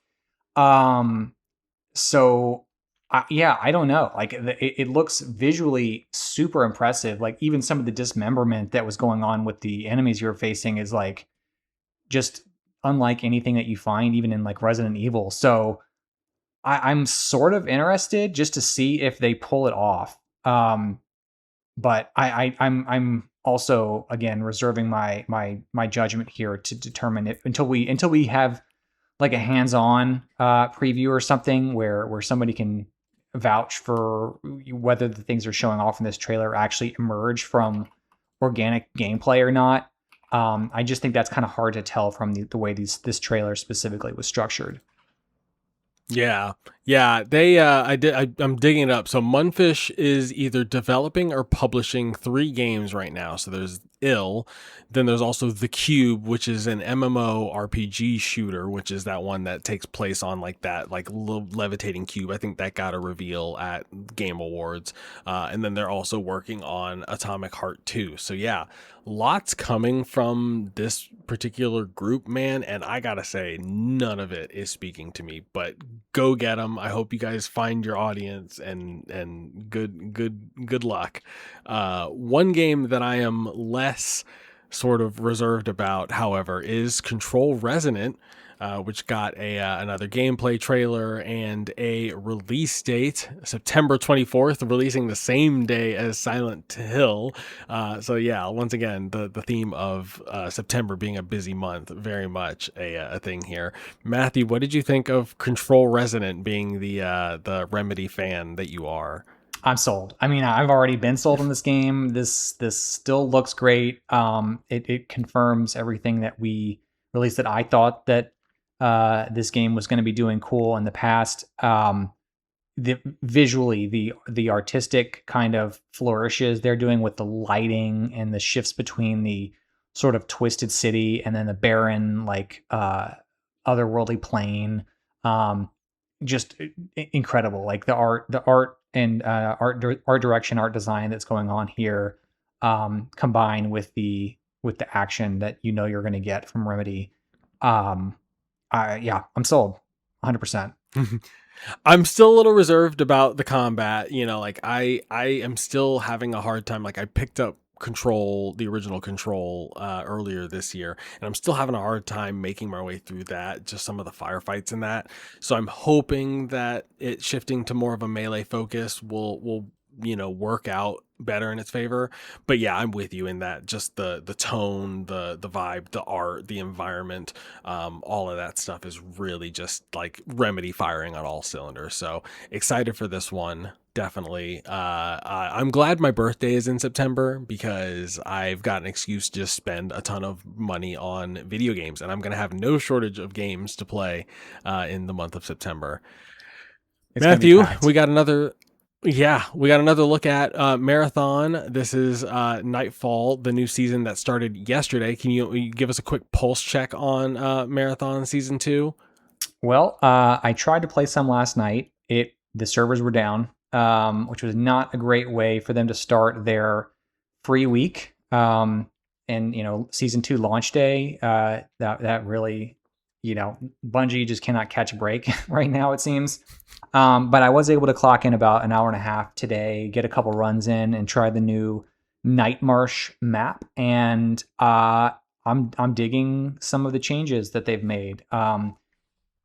So I don't know. Like it looks visually super impressive. Like even some of the dismemberment that was going on with the enemies you're facing is like just unlike anything that you find even in like Resident Evil. So I'm sort of interested just to see if they pull it off. But I'm also, again, reserving my judgment here to determine if until we have like a hands-on preview or something where somebody can vouch for whether the things they're showing off in this trailer actually emerge from organic gameplay or not. I just think that's kind of hard to tell from the way this trailer specifically was structured. Yeah. I'm digging it up. So Munfish is either developing or publishing 3 games right now. So there's Ill, then there's also The Cube, which is an MMO RPG shooter, which is that one that takes place on like that like levitating cube. I think that got a reveal at Game Awards. And then they're also working on Atomic Heart 2. So yeah, lots coming from this particular group, man, and I gotta say none of it is speaking to me, but go get them. I hope you guys find your audience, and good luck. One game that I am less sort of reserved about, however, is Control Resonant, which got another gameplay trailer and a release date, September 24th, releasing the same day as Silent Hill. So yeah, once again, the theme of September being a busy month, very much a thing here. Matthew, what did you think of Control Resonant, being the Remedy fan that you are? I'm sold. I mean, I've already been sold on this game. This still looks great. It confirms everything that at least that I thought that this game was going to be doing cool in the past. Visually, the artistic kind of flourishes they're doing with the lighting and the shifts between the sort of twisted city and then the barren, like otherworldly plane. Just incredible. Like the art and art direction, art design that's going on here, combined with the action that you're going to get from Remedy. Um, I'm sold 100%. I'm still a little reserved about the combat. Like I am still having a hard time. Like I picked up Control, the original Control, earlier this year, and I'm still having a hard time making my way through that. Just some of the firefights in that. So I'm hoping that it shifting to more of a melee focus will work out better in its favor. But yeah, I'm with you in that. Just the tone, the vibe, the art, the environment, all of that stuff is really just like Remedy firing on all cylinders. So excited for this one. Definitely. I'm glad my birthday is in September because I've got an excuse to just spend a ton of money on video games, and I'm going to have no shortage of games to play in the month of September. It's going to be Matthew, packed. we got another look at Marathon. This is Nightfall, the new season that started yesterday. Can you give us a quick pulse check on Marathon season 2? Well, I tried to play some last night. The servers were down, which was not a great way for them to start their free week. And season 2 launch day, that really, Bungie just cannot catch a break right now, it seems. But I was able to clock in about an hour and a half today, get a couple runs in, and try the new Night Marsh map. And I'm digging some of the changes that they've made.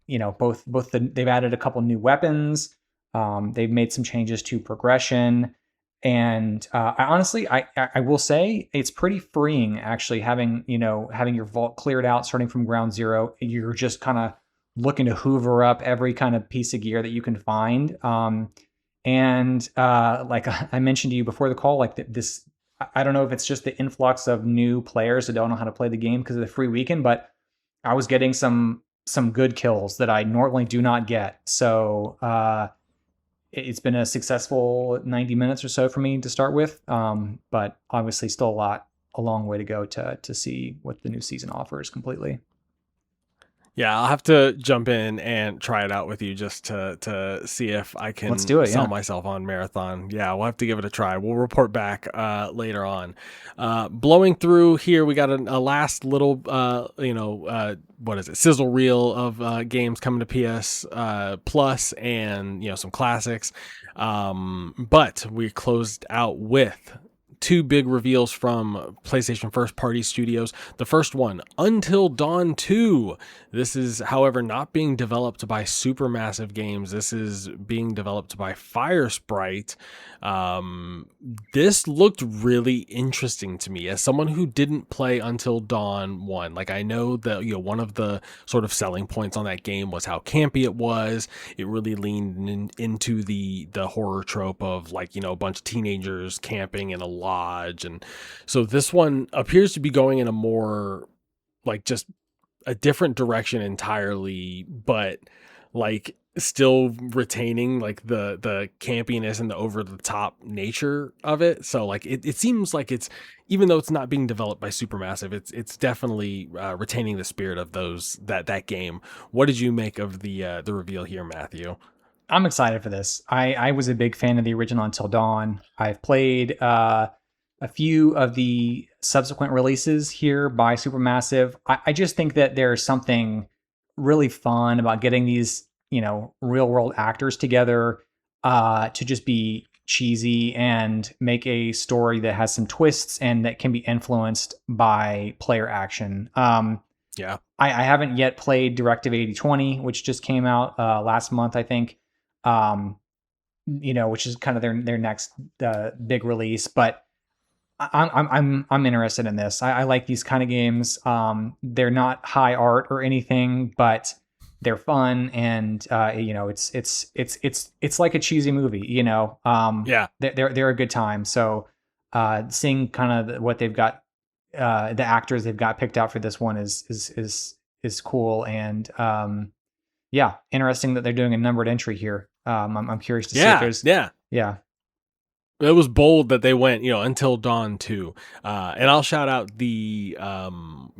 They've added a couple new weapons. They've made some changes to progression. And I will say it's pretty freeing actually having your vault cleared out, starting from ground zero. You're just kind of looking to hoover up every kind of piece of gear that you can find. Like I mentioned to you before the call, like this, I don't know if it's just the influx of new players that don't know how to play the game because of the free weekend, but I was getting some good kills that I normally do not get. So it's been a successful 90 minutes or so for me to start with, but obviously still a long way to go to see what the new season offers completely. Yeah, I'll have to jump in and try it out with you just to see if I can Let's do it. sell Yeah. myself on Marathon. Yeah, we'll have to give it a try. We'll report back later on. Blowing through here, we got a last little, what is it, sizzle reel of games coming to PS Plus and, some classics. But we closed out with two big reveals from PlayStation first party studios. The first one, Until Dawn 2. This is, however, not being developed by Supermassive Games. This is being developed by Firesprite. This looked really interesting to me as someone who didn't play Until Dawn 1. Like, I know that, one of the sort of selling points on that game was how campy it was. It really leaned into the horror trope of like, a bunch of teenagers camping in a lodge. And so this one appears to be going in a more like just a different direction entirely, but like still retaining like the campiness and the over the top nature of it. So like it seems like it's, even though it's not being developed by Supermassive, it's definitely retaining the spirit of that game. What did you make of the reveal here, Matthew? I'm excited for this. I was a big fan of the original Until Dawn. I've played a few of the subsequent releases here by Supermassive. I just think that there's something really fun about getting these, real world actors together to just be cheesy and make a story that has some twists and that can be influenced by player action. Yeah. I haven't yet played Directive 8020, which just came out last month, I think. Which is kind of their next big release. But I'm interested in this. I like these kind of games. They're not high art or anything, but they're fun, and it's like a cheesy movie. Yeah. They're a good time. So seeing kind of what they've got, the actors they've got picked out for this one is cool, and interesting that they're doing a numbered entry here. I'm curious to see if there's yeah. It was bold that they went, Until Dawn 2. And I'll shout out the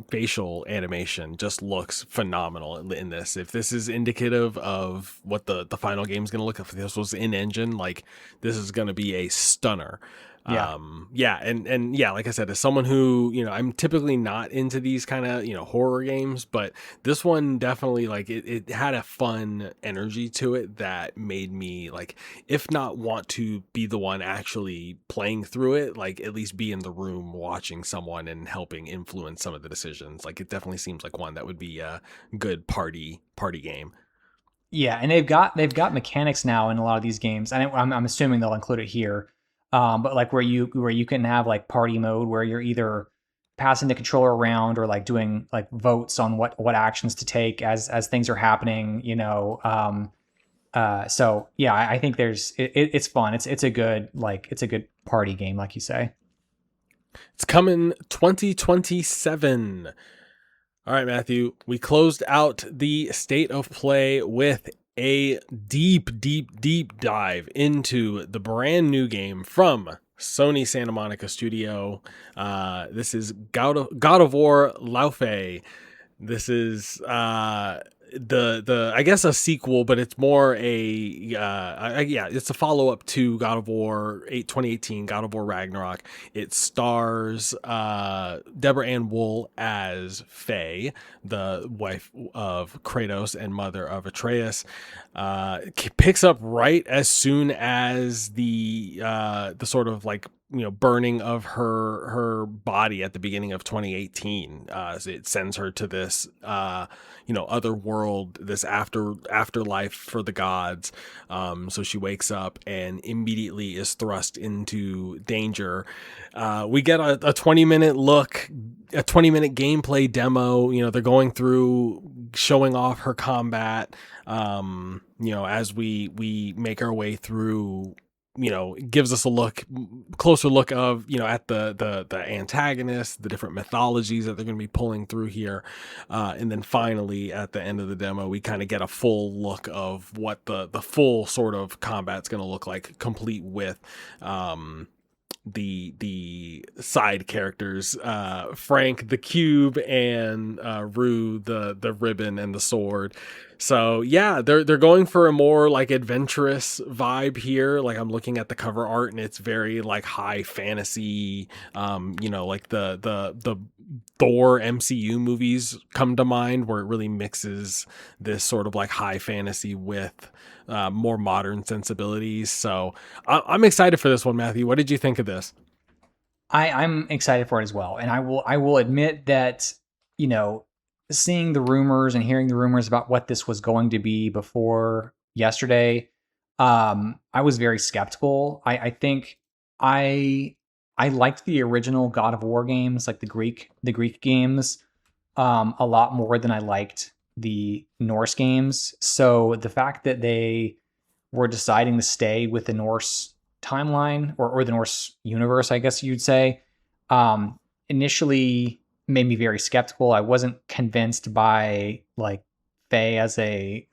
facial animation just looks phenomenal in this. If this is indicative of what the final game is going to look like, if this was in engine, like this is going to be a stunner. Yeah. Yeah, and yeah, like I said, as someone who, I'm typically not into these kind of, horror games, but this one definitely, like, it had a fun energy to it that made me, like, if not want to be the one actually playing through it, like, at least be in the room watching someone and helping influence some of the decisions. Like, it definitely seems like one that would be a good party game. Yeah, and they've got mechanics now in a lot of these games, and I'm assuming they'll include it here. But like where you can have like party mode where you're either passing the controller around or like doing like votes on what actions to take as things are happening. So yeah, I think it's fun. It's a good party game, like you say. It's coming 2027. All right, Matthew, we closed out the state of play with a deep dive into the brand new game from Sony Santa Monica Studio. This is God of War Laufey. This is the I guess a sequel, but it's more it's a follow up to God of War 2018, God of War Ragnarok. It stars Deborah Ann Wool as Faye, the wife of Kratos and mother of Atreus. Picks up right as soon as the sort of like burning of her body at the beginning of 2018. So it sends her to this other world, this afterlife for the gods. So she wakes up and immediately is thrust into danger. We get a 20-minute look, a 20-minute gameplay demo. They're going through showing off her combat. As we make our way through, gives us a closer look of, at the antagonists, the different mythologies that they're going to be pulling through here. And then finally at the end of the demo, we kind of get a full look of what the full sort of combat's going to look like, complete with, the side characters, Frank the cube and Rue the ribbon and the sword. So yeah, they're going for a more like adventurous vibe here. Like I'm looking at the cover art and it's very like high fantasy. Like the Thor MCU movies come to mind, where it really mixes this sort of like high fantasy with more modern sensibilities. So I'm excited for this one, Matthew. What did you think of this? I'm excited for it as well, and I will admit that you know seeing the rumors and hearing the rumors about what this was going to be before yesterday, I was very skeptical. I think I I liked the original God of War games, like the Greek games, a lot more than I liked the Norse games. So the fact that they were deciding to stay with the Norse timeline or the Norse universe, I guess you'd say, initially made me very skeptical. I wasn't convinced by like Faye as a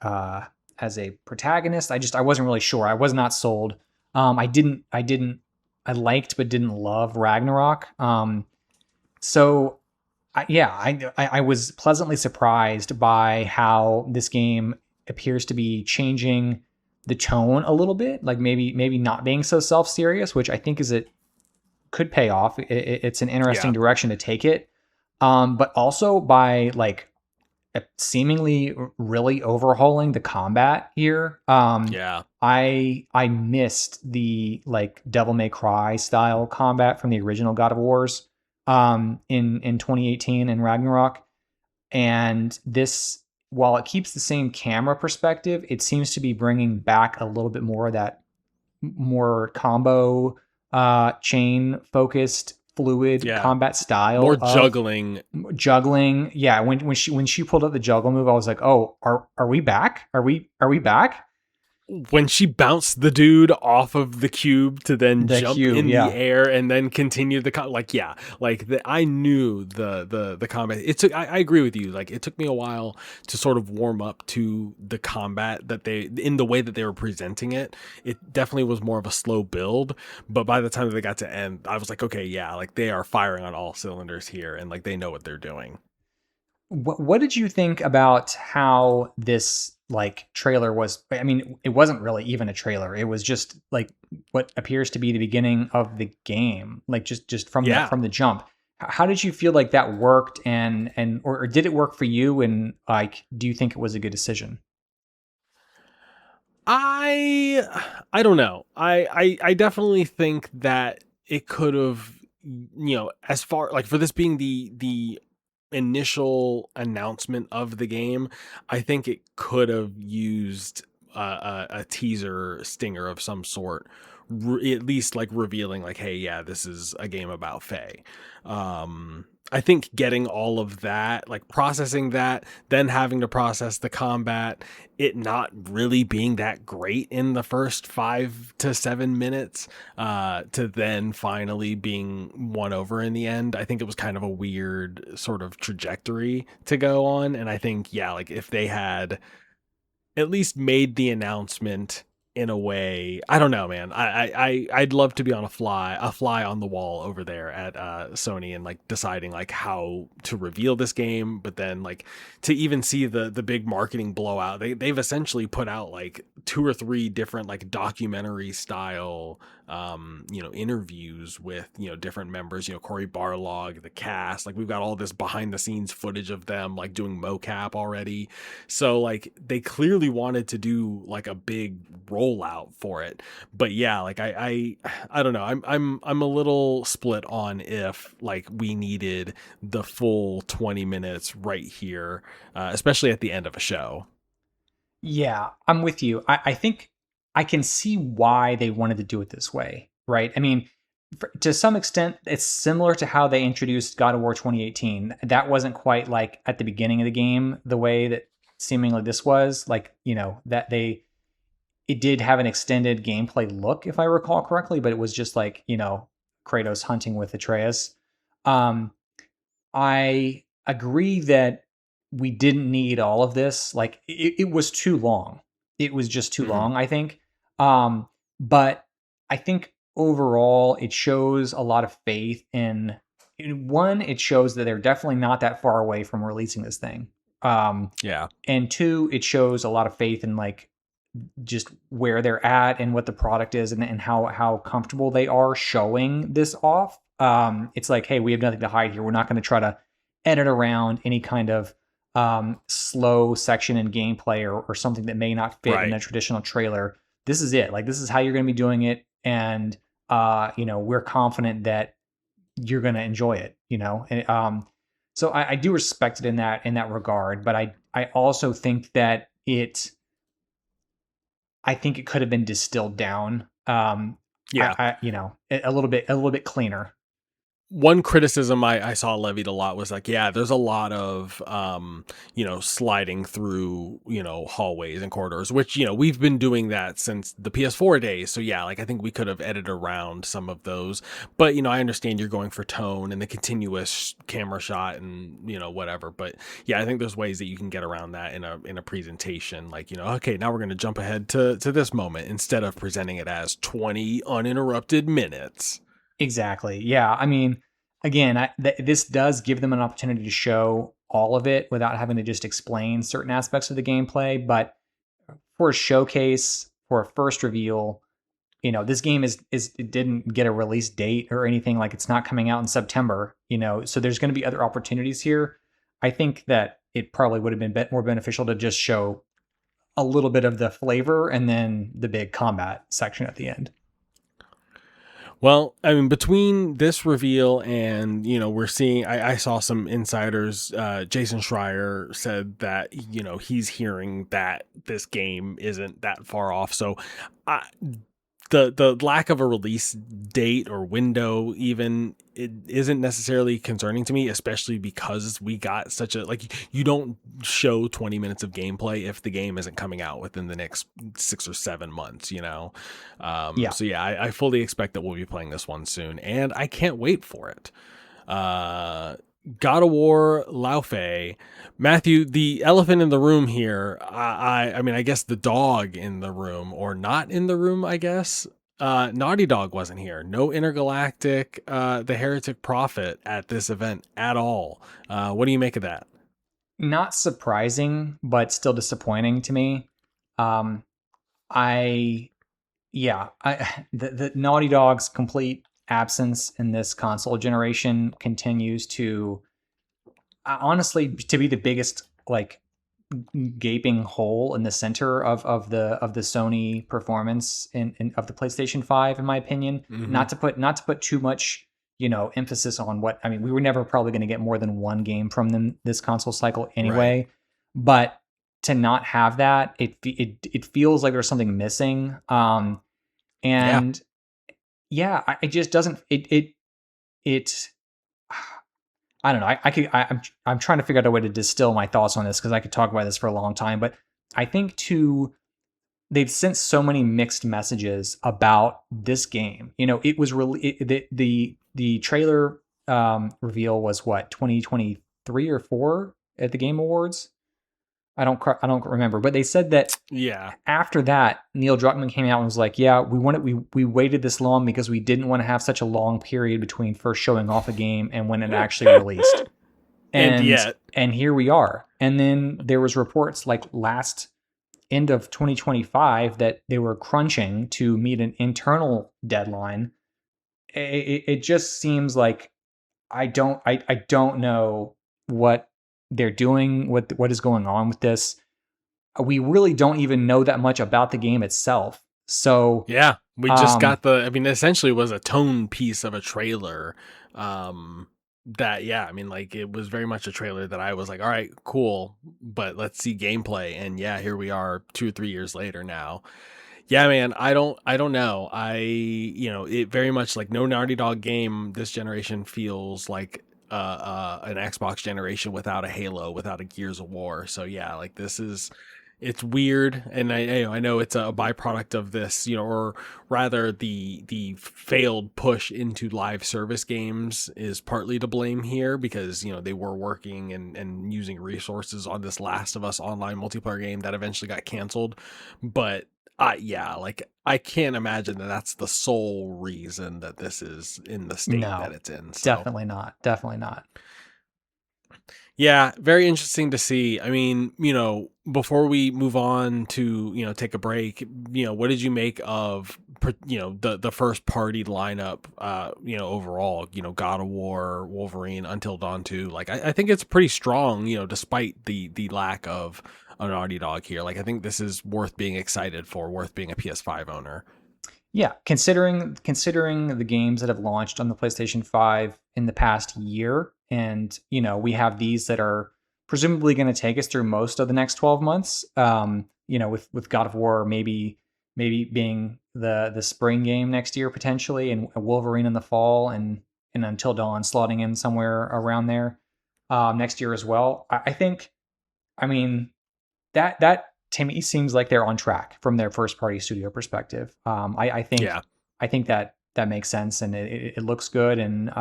protagonist. I wasn't really sure. I was not sold. I liked but didn't love Ragnarok. So I was pleasantly surprised by how this game appears to be changing the tone a little bit, like maybe not being so self-serious, which I think it could pay off. It's an interesting Yeah. direction to take it, but also by like seemingly really overhauling the combat here. Yeah. I missed the like Devil May Cry style combat from the original God of Wars in 2018 in Ragnarok. And this, while it keeps the same camera perspective, it seems to be bringing back a little bit more of that more combo chain focused fluid Yeah. combat style More of juggling. juggling. Yeah, when she pulled up the juggle move, I was like, "Oh, are we back? Are we back?" When she bounced the dude off of the cube to then The jump cube, in the yeah. air and then continue like yeah, like I knew the combat. It took, I agree with you, like it took me a while to sort of warm up to the combat that they, in the way that they were presenting it. It definitely was more of a slow build, but by the time that they got to end, I was like, okay, yeah, like they are firing on all cylinders here and like they know what they're doing. What did you think about how this like trailer was, I mean, it wasn't really even a trailer. It was just like what appears to be the beginning of the game, like just Yeah. from the jump. How did you feel like that worked, and or did it work for you? And like, do you think it was a good decision? I don't know. I definitely think that it could have, as far like for this being the initial announcement of the game, I think it could have used a teaser stinger of some sort, at least like revealing like, hey, yeah, this is a game about Faye. I think getting all of that, like processing that, then having to process the combat, it not really being that great in the first 5 to 7 minutes, to then finally being won over in the end. I think it was kind of a weird sort of trajectory to go on. And I think, yeah, like if they had at least made the announcement in a way, I don't know, man. I'd love to be on a fly on the wall over there at Sony, and like deciding like how to reveal this game, but then like to even see the big marketing blowout. They've essentially put out like 2 or 3 different like documentary style interviews with different members, Corey Barlog, the cast. Like we've got all this behind the scenes footage of them like doing mocap already. So like they clearly wanted to do like a big rollout for it. But yeah, like I don't know. I'm a little split on if like we needed the full 20 minutes right here, especially at the end of a show. Yeah, I'm with you. I think I can see why they wanted to do it this way, right? I mean, to some extent, it's similar to how they introduced God of War 2018. That wasn't quite like at the beginning of the game, the way that seemingly this was. Like, that it did have an extended gameplay look, if I recall correctly, but it was just like, Kratos hunting with Atreus. Um, I agree that we didn't need all of this. Like it was too long. It was just too Mhm. long, I think. But I think overall it shows a lot of faith in one, it shows that they're definitely not that far away from releasing this thing. Um, Yeah. and two, it shows a lot of faith in like just where they're at and what the product is, and how comfortable they are showing this off. It's like, hey, we have nothing to hide here. We're not going to try to edit around any kind of slow section in gameplay, or something that may not fit in Right. a traditional trailer. This is it. Like this is how you're going to be doing it, and we're confident that you're going to enjoy it. So I do respect it in that regard, but I also think that I think it could have been distilled down. Yeah. A little bit cleaner. One criticism I saw levied a lot was like, yeah, there's a lot of sliding through hallways and corridors, which we've been doing that since the PS4 days. So yeah, like I think we could have edited around some of those, but I understand you're going for tone and the continuous camera shot and whatever. But yeah, I think there's ways that you can get around that in a presentation. Like okay, now we're going to jump ahead to this moment instead of presenting it as 20 uninterrupted minutes. Exactly. Yeah. I mean, again, this does give them an opportunity to show all of it without having to just explain certain aspects of the gameplay. But for a showcase, for a first reveal, this game it didn't get a release date or anything. Like it's not coming out in September. So there's going to be other opportunities here. I think that it probably would have been more beneficial to just show a little bit of the flavor and then the big combat section at the end. Well, I mean, between this reveal and, we're seeing, I saw some insiders, Jason Schreier said that, he's hearing that this game isn't that far off. So I, the lack of a release date or window even, it isn't necessarily concerning to me, especially because we got such a like you don't show 20 minutes of gameplay if the game isn't coming out within the next 6 or 7 months. Yeah. So yeah, I fully expect that we'll be playing this one soon, and I can't wait for it. uh God of War Laufey. Matthew, the elephant in the room here. I mean, I guess the dog in the room, or not in the room, I guess. Naughty Dog wasn't here. No Intergalactic, the Heretic Prophet at this event at all. What do you make of that? not surprising, but still disappointing to me. Um, I the Naughty Dog's complete absence in this console generation continues to honestly to be the biggest like gaping hole in the center of the Sony performance in of the PlayStation 5, in my opinion. Hmm. Not to put too much, emphasis on what I mean. We were never probably going to get more than one game from them this console cycle Right. anyway, but to not have that, it feels like there's something missing. Yeah. And yeah, it just doesn't it I don't know. I'm trying to figure out a way to distill my thoughts on this because I could talk about this for a long time. But I think too, they've sent so many mixed messages about this game. It was really the trailer reveal was what 2023 or 4 at the Game Awards. I don't remember, but they said that Yeah. after that, Neil Druckmann came out and was like, "Yeah, we waited this long because we didn't want to have such a long period between first showing off a game and when it actually released." And and yet, and here we are. And then there was reports like last end of 2025 that they were crunching to meet an internal deadline. It just seems like I don't know what they're doing, what is going on with this. We really don't even know that much about the game itself. So, yeah, we just um, got I mean, essentially was a tone piece of a trailer. Um, that, yeah, I mean, like it was very much a trailer that I was like, all right, cool, but let's see gameplay. And yeah, here we are 2 or 3 years later now. Yeah, man, I don't know. It very much like no Naughty Dog game this generation feels like an Xbox generation without a Halo, without a Gears of War. So yeah, like it's weird, and I know it's a byproduct of this, or rather the failed push into live service games is partly to blame here because they were working and using resources on this Last of Us online multiplayer game that eventually got canceled, but yeah, like I can't imagine that that's the sole reason that this is in the state that no, it's in. So definitely not. Definitely not. yeah, very interesting to see. I mean, before we move on to, take a break, what did you make of, the first party lineup, overall, God of War, Wolverine, Until Dawn 2. Like, I think it's pretty strong, despite the lack of a Naughty Dog here. Like, I think this is worth being excited for, worth being a PS5 owner. Yeah, considering the games that have launched on the PlayStation 5 in the past year, and we have these that are presumably going to take us through most of the next 12 months. With God of War maybe being the spring game next year potentially, and Wolverine in the fall, and Until Dawn slotting in somewhere around there next year as well. I think, I mean, that to me seems like they're on track from their first party studio perspective. Yeah. I think that that makes sense, and it looks good. And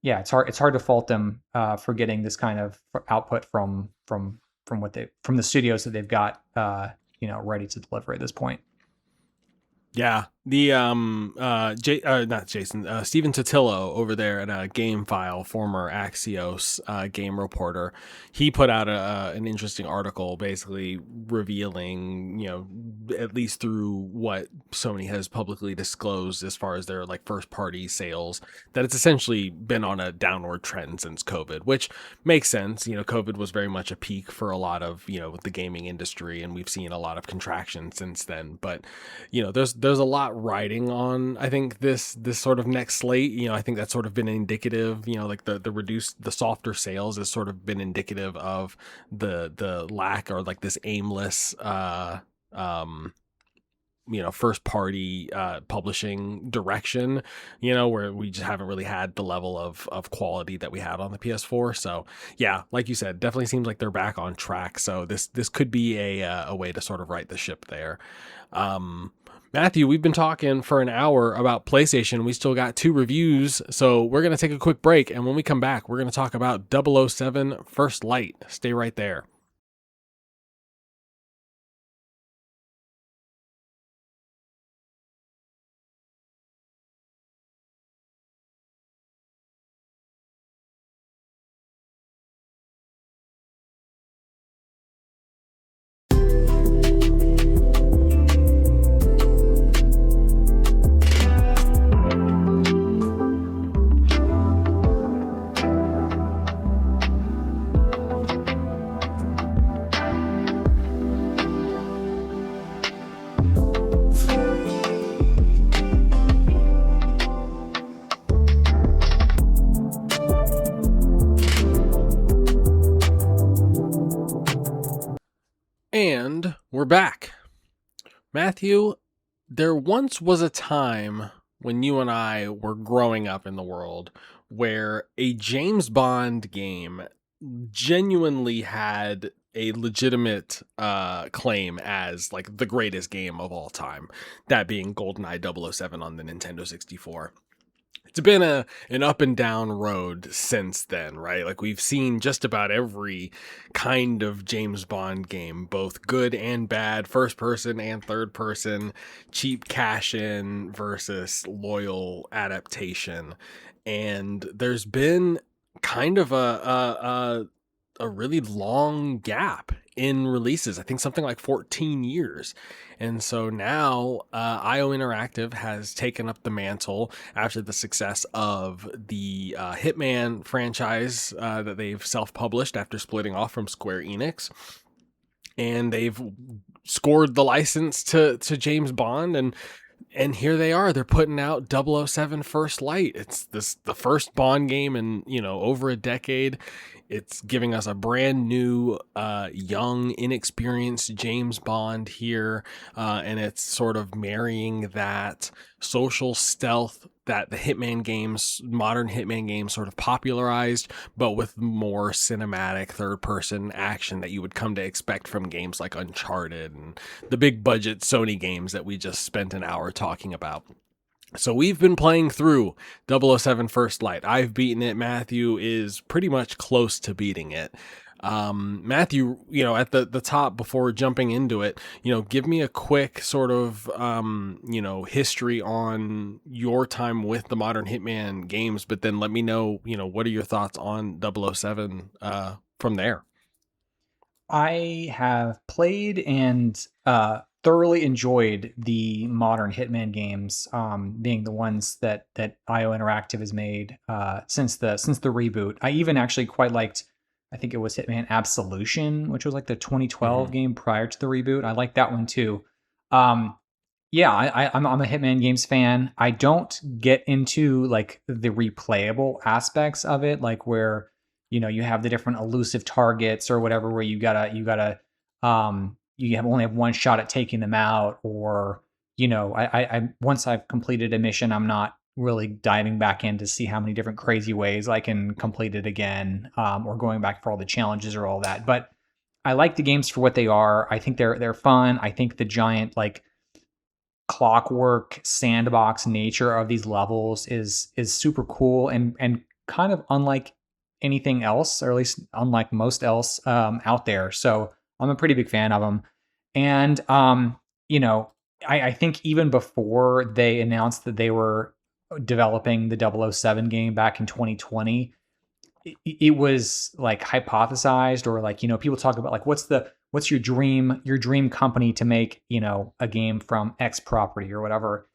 yeah, it's hard to fault them for getting this kind of output from the studios that they've got ready to deliver at this point. Yeah, the not Jason, Steven Totillo over there at Game File, former Axios game reporter, he put out an interesting article, basically revealing, at least through what Sony has publicly disclosed as far as their like first party sales, that it's essentially been on a downward trend since COVID, which makes sense. COVID was very much a peak for a lot of the gaming industry, and we've seen a lot of contraction since then, but there's a lot riding on, I think, this sort of next slate. I think that's sort of been indicative, like the softer sales has sort of been indicative of the lack, or like this aimless um first party publishing direction, where we just haven't really had the level of quality that we had on the PS4. So yeah, like you said, definitely seems like they're back on track. So this could be a way to sort of right the ship there. Matthew, we've been talking for an hour about PlayStation. We still got 2 reviews, so we're going to take a quick break, and when we come back, we're going to talk about 007 First Light. Stay right there. And we're back. Matthew, there once was a time when you and I were growing up in the world where a James Bond game genuinely had a legitimate claim as like the greatest game of all time, that being GoldenEye 007 on the Nintendo 64. It's been an up and down road since then, right? Like we've seen just about every kind of James Bond game, both good and bad, first person and third person, cheap cash in versus loyal adaptation. And there's been kind of a really long gap in releases. I think something like 14 years. And so now IO Interactive has taken up the mantle after the success of the Hitman franchise that they've self-published after splitting off from Square Enix. And they've scored the license to James Bond, and here they are. They're putting out 007 First Light. It's the first Bond game in, over a decade. It's giving us a brand new, young, inexperienced James Bond here. And it's sort of marrying that social stealth that the modern Hitman games sort of popularized, but with more cinematic third-person action that you would come to expect from games like Uncharted and the big budget Sony games that we just spent an hour talking about. So we've been playing through 007 First Light. I've beaten it. Matthew is pretty much close to beating it. Matthew, at the top before jumping into it, give me a quick sort of, history on your time with the modern Hitman games, but then let me know, what are your thoughts on 007 from there? I have played and thoroughly enjoyed the modern Hitman games, being the ones that IO Interactive has made since the reboot. I even actually quite liked, I think it was Hitman Absolution, which was like the 2012 game prior to the reboot. I like that one too. Yeah, I'm a Hitman games fan. I don't get into like the replayable aspects of it, like where you have the different elusive targets or whatever, where you only have one shot at taking them out, or I once I've completed a mission, I'm not really diving back in to see how many different crazy ways I can complete it again, or going back for all the challenges or all that. But I like the games for what they are. I think they're fun. I think the giant like clockwork sandbox nature of these levels is super cool and kind of unlike anything else, or at least unlike most else out there. So I'm a pretty big fan of them. And I think even before they announced that they were developing the 007 game back in 2020, it was like hypothesized, or like people talk about like what's your dream company to make a game from X property or whatever.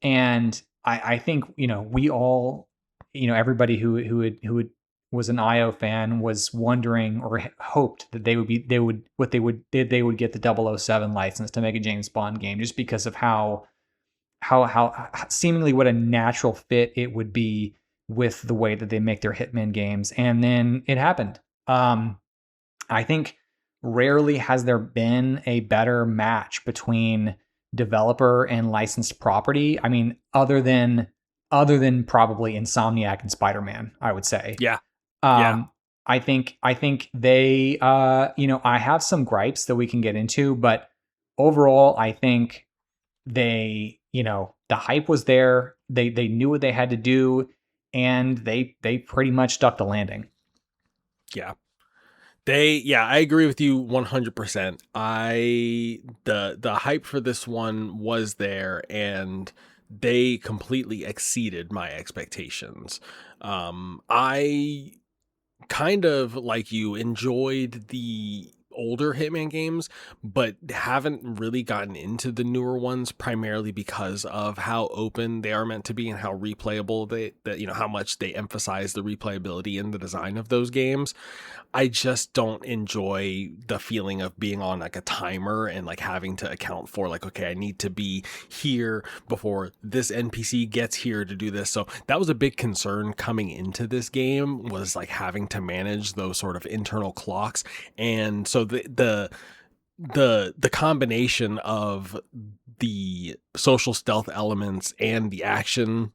And I think we all everybody who was an IO fan was wondering or hoped that they would get the 007 license to make a James Bond game, just because of how seemingly what a natural fit it would be with the way that they make their Hitman games. And then it happened. I think rarely has there been a better match between developer and licensed property. I mean, other than probably Insomniac and Spider-Man, I would say. Yeah. I think they I have some gripes that we can get into, but overall I think they, the hype was there. They knew what they had to do, and they pretty much stuck the landing. Yeah. I agree with you 100%. The hype for this one was there, and they completely exceeded my expectations. I kind of, like you, enjoyed the older Hitman games, but haven't really gotten into the newer ones, primarily because of how open they are meant to be and how replayable how much they emphasize the replayability in the design of those games. I just don't enjoy the feeling of being on like a timer and like having to account for like, okay, I need to be here before this NPC gets here to do this. So that was a big concern coming into this game, was like having to manage those sort of internal clocks. And so the the combination of the social stealth elements and the action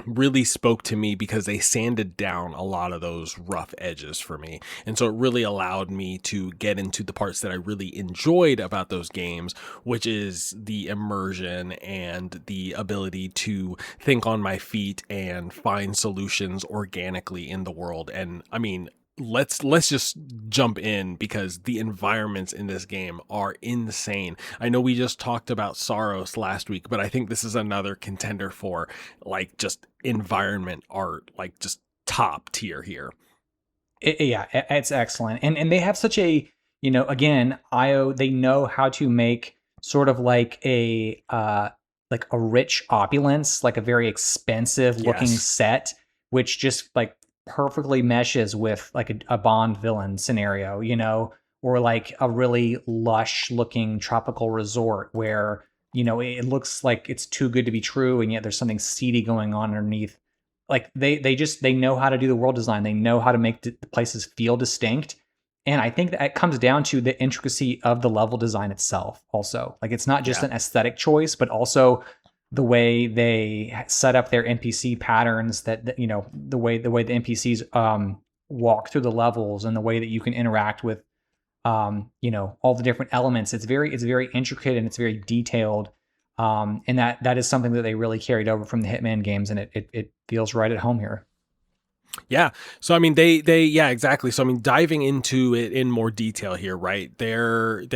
really spoke to me because they sanded down a lot of those rough edges for me. And so it really allowed me to get into the parts that I really enjoyed about those games, which is the immersion and the ability to think on my feet and find solutions organically in the world. And I mean, let's just jump in because the environments in this game are insane. I know we just talked about Saros last week, but I think this is another contender for like just environment art, like just top tier here. It's excellent, and they have such a, again, IO, they know how to make sort of like a rich opulence, like a very expensive looking Yes. set, which just like perfectly meshes with like a Bond villain scenario, or like a really lush looking tropical resort where, it looks like it's too good to be true, and yet there's something seedy going on underneath. Like they know how to do the world design. They know how to make the places feel distinct. And I think that it comes down to the intricacy of the level design itself also. Like it's not just Yeah. an aesthetic choice, but also the way they set up their NPC patterns, that the way the NPCs walk through the levels, and the way that you can interact with all the different elements. It's very intricate, and it's very detailed. And that is something that they really carried over from the Hitman games, and it feels right at home here. Yeah. So I mean yeah, exactly. So I mean diving into it in more detail here, right? You're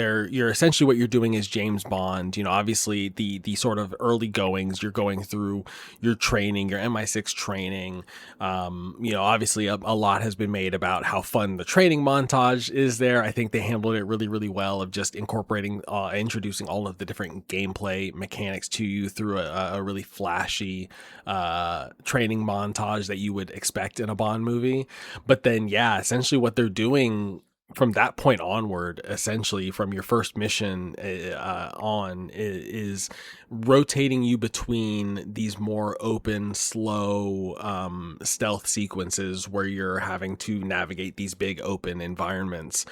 essentially what you're doing is James Bond, obviously the sort of early goings, you're going through your training, your MI6 training. Obviously a lot has been made about how fun the training montage is there. I think they handled it really, really well of just incorporating, introducing all of the different gameplay mechanics to you through a really flashy training montage that you would expect in a Bond movie. But then, yeah, essentially what they're doing from that point onward, essentially from your first mission on, is rotating you between these more open, slow stealth sequences where you're having to navigate these big open environments,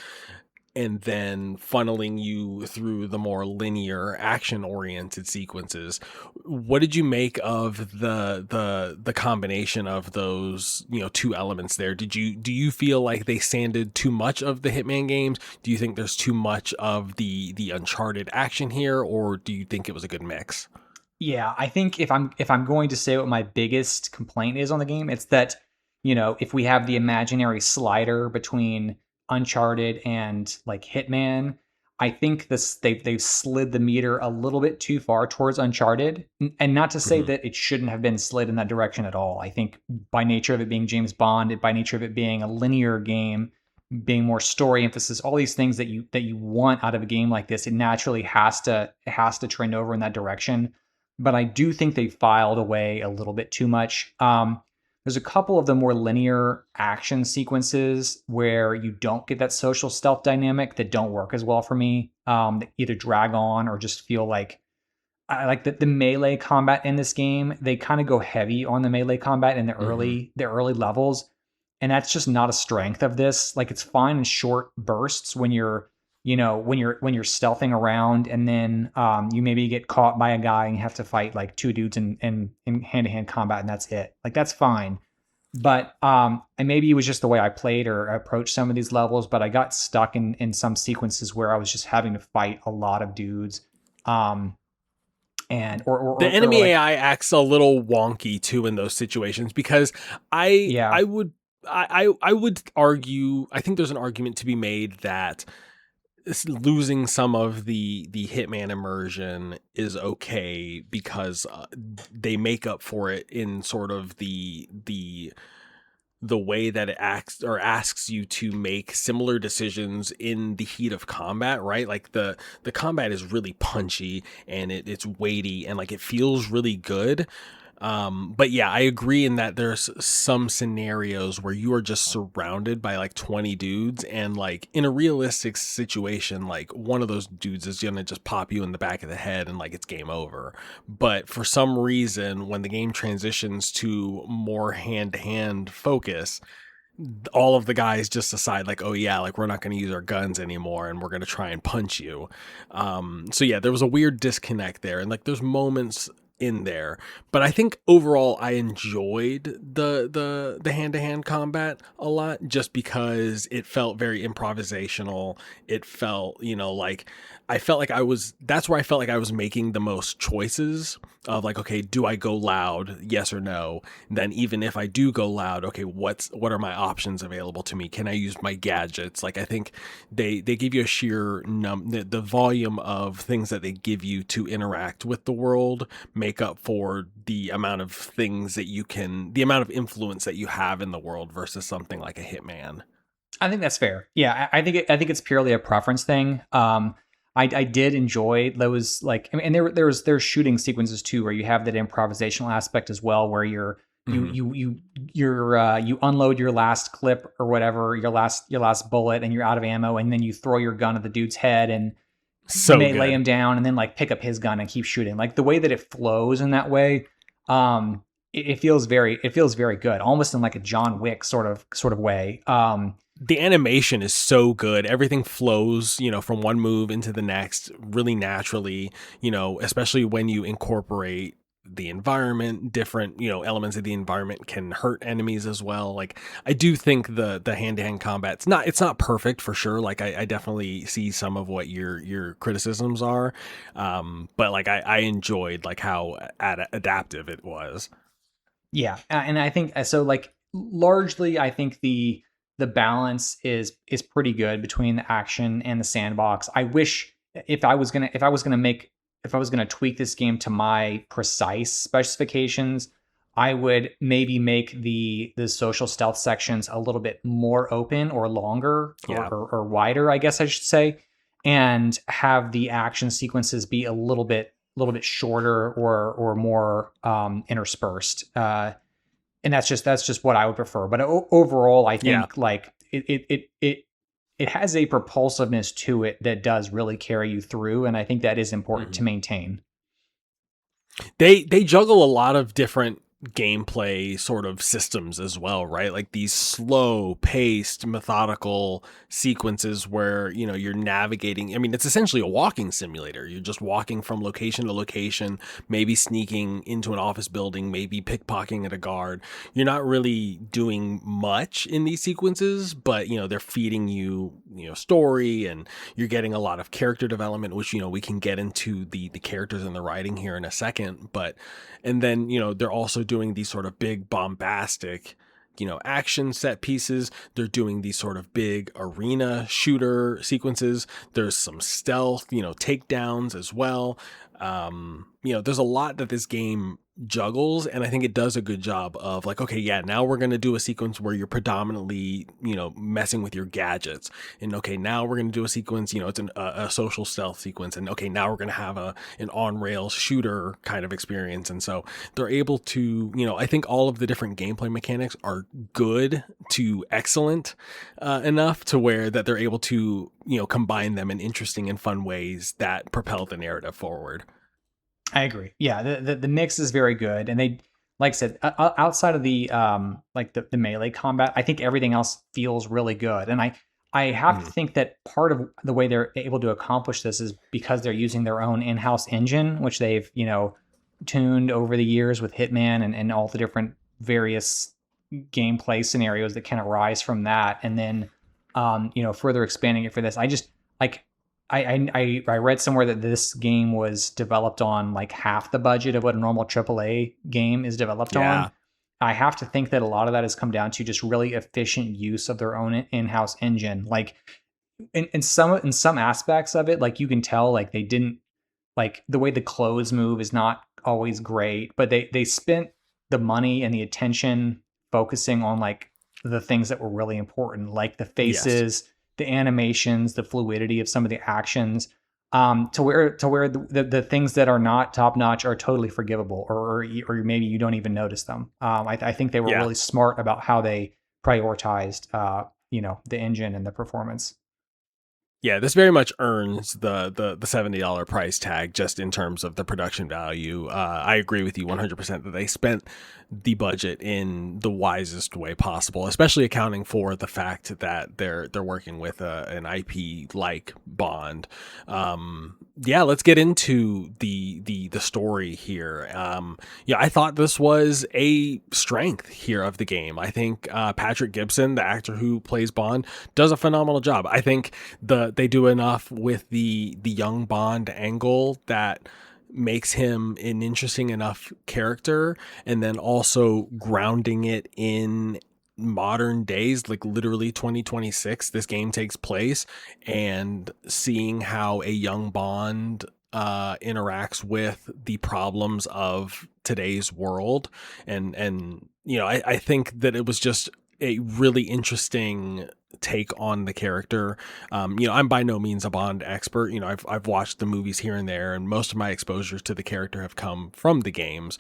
and then funneling you through the more linear action oriented sequences. What did you make of the combination of those, two elements there? Do you feel like they sanded too much of the Hitman games? Do you think there's too much of the Uncharted action here, or do you think it was a good mix? Yeah, I think if I'm going to say what my biggest complaint is on the game, it's that, if we have the imaginary slider between Uncharted and like Hitman, I think they've slid the meter a little bit too far towards Uncharted. And not to say Hmm. that it shouldn't have been slid in that direction at all. I think by nature of it being James Bond, by nature of it being a linear game, being more story emphasis, all these things that you want out of a game like this, it naturally has to trend over in that direction. But I do think they filed away a little bit too much. There's a couple of the more linear action sequences where you don't get that social stealth dynamic that don't work as well for me. That either drag on or just feel like, I like the melee combat in this game. They kind of go heavy on the melee combat in the Hmm. early levels, and that's just not a strength of this. Like it's fine in short bursts when you're stealthing around, and then you maybe get caught by a guy and you have to fight like two dudes in hand to hand combat, and that's it. Like that's fine. But and maybe it was just the way I played or approached some of these levels, but I got stuck in some sequences where I was just having to fight a lot of dudes. Um, and The or enemy like, AI acts a little wonky too in those situations because yeah. I would I would argue, I think there's an argument to be made that losing some of the Hitman immersion is okay because they make up for it in sort of the way that it acts or asks you to make similar decisions in the heat of combat, right? Like the combat is really punchy and it's weighty and like it feels really good. But yeah, I agree in that there's some scenarios where you are just surrounded by like 20 dudes, and like in a realistic situation, like one of those dudes is gonna just pop you in the back of the head and like it's game over. But for some reason, when the game transitions to more hand to hand focus, all of the guys just decide like, oh yeah, like we're not going to use our guns anymore and we're going to try and punch you. So yeah, there was a weird disconnect there, and like there's moments in there, but I think overall I enjoyed the hand-to-hand combat a lot, just because it felt very improvisational. It felt, like I felt like that's where I felt like I was making the most choices of like, okay, do I go loud, yes or no? And then even if I do go loud, okay, what are my options available to me? Can I use my gadgets? Like I think they give you a sheer the volume of things that they give you to interact with the world make up for the amount of things that the amount of influence that you have in the world versus something like a Hitman. I think that's fair. Yeah, I think it's purely a preference thing. I did enjoy those, like, I mean, and there's shooting sequences too where you have that improvisational aspect as well, where Mm-hmm. you unload your last clip or whatever, your last bullet, and you're out of ammo, and then you throw your gun at the dude's head and So may lay good. him down, and then like pick up his gun and keep shooting. Like the way that it flows in that way, it feels very good, almost in like a John Wick sort of way. The animation is so good. Everything flows, from one move into the next really naturally, especially when you incorporate the environment. Different, elements of the environment can hurt enemies as well. Like I do think the hand-to-hand combat's it's not perfect for sure. Like I definitely see some of what your criticisms are. But like I enjoyed like how adaptive it was. Yeah, and I think so. Like largely, I think the balance is pretty good between the action and the sandbox. I wish if I was gonna tweak this game to my precise specifications, I would maybe make the social stealth sections a little bit more open or longer Yeah. or wider, I guess I should say, and have the action sequences be a little bit shorter or more interspersed. And that's just what I would prefer. But overall, I Yeah. think like it has a propulsiveness to it that does really carry you through, and I think that is important to Mhm. maintain. They juggle a lot of different gameplay sort of systems as well, right? Like these slow paced methodical sequences where, you're navigating. I mean, it's essentially a walking simulator. You're just walking from location to location, maybe sneaking into an office building, maybe pickpocketing at a guard. You're not really doing much in these sequences, but they're feeding you, story, and you're getting a lot of character development, which, we can get into the characters and the writing here in a second. But and then, they're also doing these sort of big bombastic, action set pieces. They're doing these sort of big arena shooter sequences. There's some stealth, takedowns as well. There's a lot that this game juggles, and I think it does a good job of like, okay, yeah, now we're going to do a sequence where you're predominantly, messing with your gadgets, and okay, now we're going to do a sequence, it's a social stealth sequence, and okay, now we're going to have an on rails shooter kind of experience. And so they're able to, I think all of the different gameplay mechanics are good to excellent enough to where that they're able to, combine them in interesting and fun ways that propel the narrative forward. I agree. Yeah, the mix is very good, and they, like I said, outside of the like the melee combat, I think everything else feels really good. And I have to Mhm. think that part of the way they're able to accomplish this is because they're using their own in-house engine, which they've tuned over the years with Hitman and all the different various gameplay scenarios that can arise from that, and then further expanding it for this. I just like I read somewhere that this game was developed on like half the budget of what a normal AAA game is developed on. Yeah. I have to think that a lot of that has come down to just really efficient use of their own in-house engine. Like in some aspects of it, like you can tell like they didn't, like the way the clothes move is not always great, but they spent the money and the attention focusing on like the things that were really important, like the Yes. faces, the animations, the fluidity of some of the actions, to where the things that are not top notch are totally forgivable, or maybe you don't even notice them. I think they were Yeah. really smart about how they prioritized the engine and the performance. Yeah, this very much earns the $70 price tag just in terms of the production value. I agree with you 100% that they spent the budget in the wisest way possible, especially accounting for the fact that they're working with an IP like Bond. Yeah, let's get into the story here. Yeah, I thought this was a strength here of the game. I think Patrick Gibson, the actor who plays Bond, does a phenomenal job. I think they do enough with the young Bond angle that makes him an interesting enough character, and then also grounding it in modern days, like literally 2026 this game takes place, and seeing how a young Bond interacts with the problems of today's world. And I think that it was just a really interesting take on the character. I'm by no means a Bond expert. I've watched the movies here and there, and most of my exposures to the character have come from the games.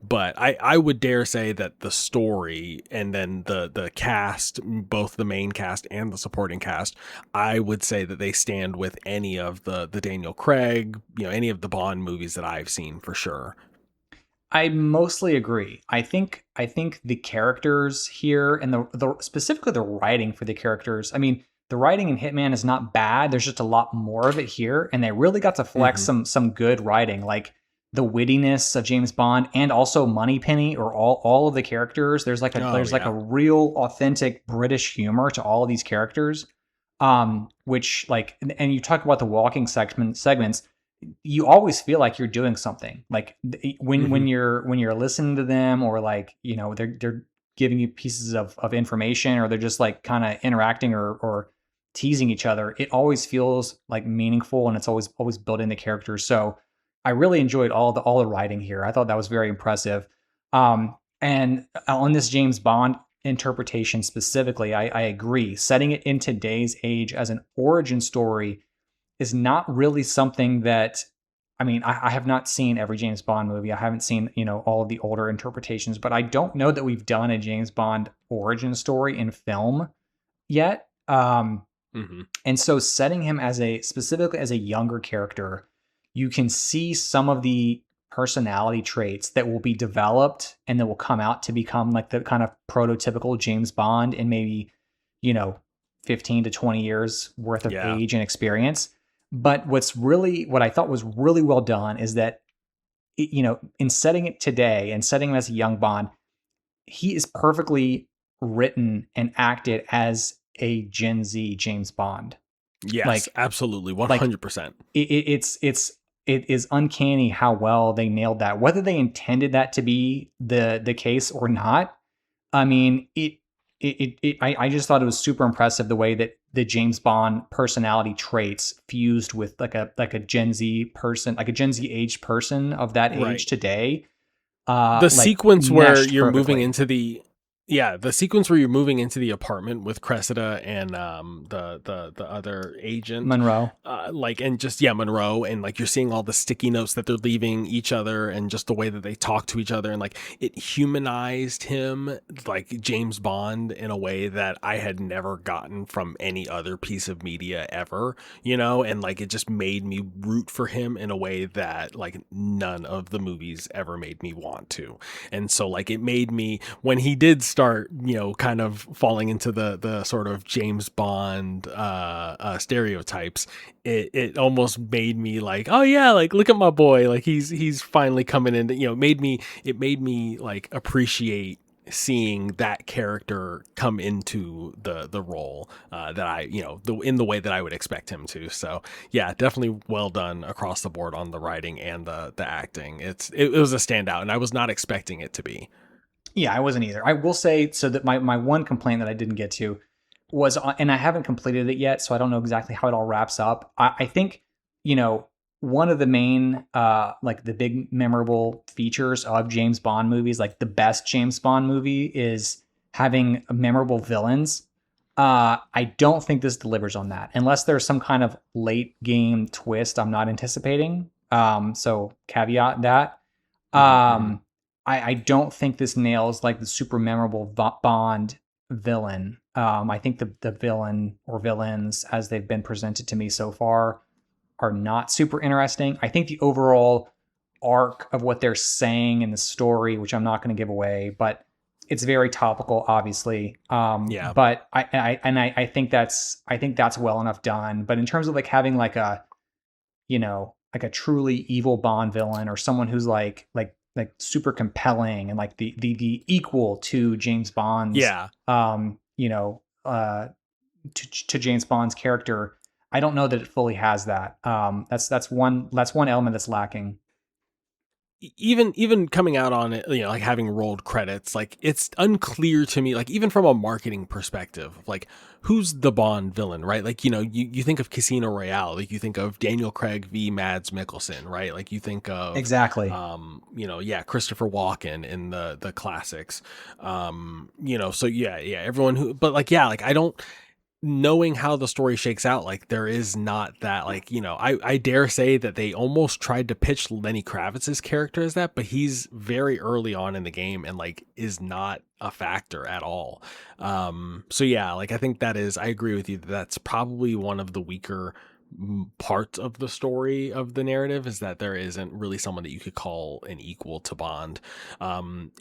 But I would dare say that the story, and then the cast, both the main cast and the supporting cast, I would say that they stand with any of the Daniel Craig, any of the Bond movies that I've seen for sure. I mostly agree. I think the characters here and the specifically the writing for the characters. I mean, the writing in Hitman is not bad. There's just a lot more of it here, and they really got to flex Hmm. some good writing, like the wittiness of James Bond and also Moneypenny, or all of the characters. Oh There's like yeah. a real authentic British humor to all of these characters. Which like and you talk about the walking segments, you always feel like you're doing something. Like Hmm. when you're listening to them, or like they're giving you pieces of information, or they're just like kind of interacting or teasing each other. It always feels like meaningful, and it's always building the characters. So I really enjoyed all the writing here. I thought that was very impressive. And on this James Bond interpretation specifically, I agree. Setting it in today's age as an origin story is not really something that, I mean, I have not seen every James Bond movie. I haven't seen, all of the older interpretations, but I don't know that we've done a James Bond origin story in film yet. Hmm. And so setting him as specifically as a younger character, you can see some of the personality traits that will be developed and that will come out to become like the kind of prototypical James Bond in maybe, you know, 15 to 20 years worth of Yeah. age and experience. But what I thought was really well done is that, in setting it today and setting him as a young Bond, he is perfectly written and acted as a Gen Z James Bond. Yes, Like absolutely, like 100%. it is uncanny how well they nailed that. Whether they intended that to be the case or not, I mean, I just thought it was super impressive the way that the James Bond personality traits fused with like a Gen Z person, like a Gen Z aged person of that age Right. today, The like sequence where meshed you're moving perfectly. into the sequence where you're moving into the apartment with Cressida and the other agent, Monroe. like, and just, yeah, Monroe, and like you're seeing all the sticky notes that they're leaving each other, and just the way that they talk to each other, and like it humanized him, like James Bond, in a way that I had never gotten from any other piece of media ever, and like it just made me root for him in a way that like none of the movies ever made me want to. And so like it made me, when he did start, kind of falling into the sort of James Bond stereotypes, it almost made me like, oh yeah, like look at my boy, like he's finally coming in. It made me like appreciate seeing that character come into the role, that I, in the way that I would expect him to. So yeah, definitely well done across the board on the writing and the acting. It was a standout, and I was not expecting it to be. Yeah, I wasn't either. I will say so that my one complaint that I didn't get to was, and I haven't completed it yet, so I don't know exactly how it all wraps up. I think, you know, one of the main, like the big memorable features of James Bond movies, like the best James Bond movie, is having memorable villains. I don't think this delivers on that, unless there's some kind of late game twist I'm not anticipating. So caveat that. Hmm. Hmm. Um, I don't think this nails like the super memorable Bond villain. I think the villain or villains as they've been presented to me so far are not super interesting. I think the overall arc of what they're saying in the story, which I'm not going to give away, but it's very topical, obviously. Yeah. But I think that's well enough done. But in terms of like having like a, like a truly evil Bond villain or someone who's like super compelling and like the equal to James Bond's, Yeah. to James Bond's character, I don't know that it fully has that. That's one element that's lacking. Even coming out on it, like having rolled credits, like it's unclear to me, like even from a marketing perspective, like who's the Bond villain, right? Like, you think of Casino Royale, like you think of Daniel Craig v. Mads Mikkelsen, right? Like you think of Exactly. Christopher Walken in the classics. So yeah, everyone who, but like, yeah, like I don't, knowing how the story shakes out, like there is not that, like, I dare say that they almost tried to pitch Lenny Kravitz's character as that, but he's very early on in the game and like is not a factor at all. So yeah, like I think I agree with you that that's probably one of the weaker part of the story of the narrative, is that there isn't really someone that you could call an equal to Bond.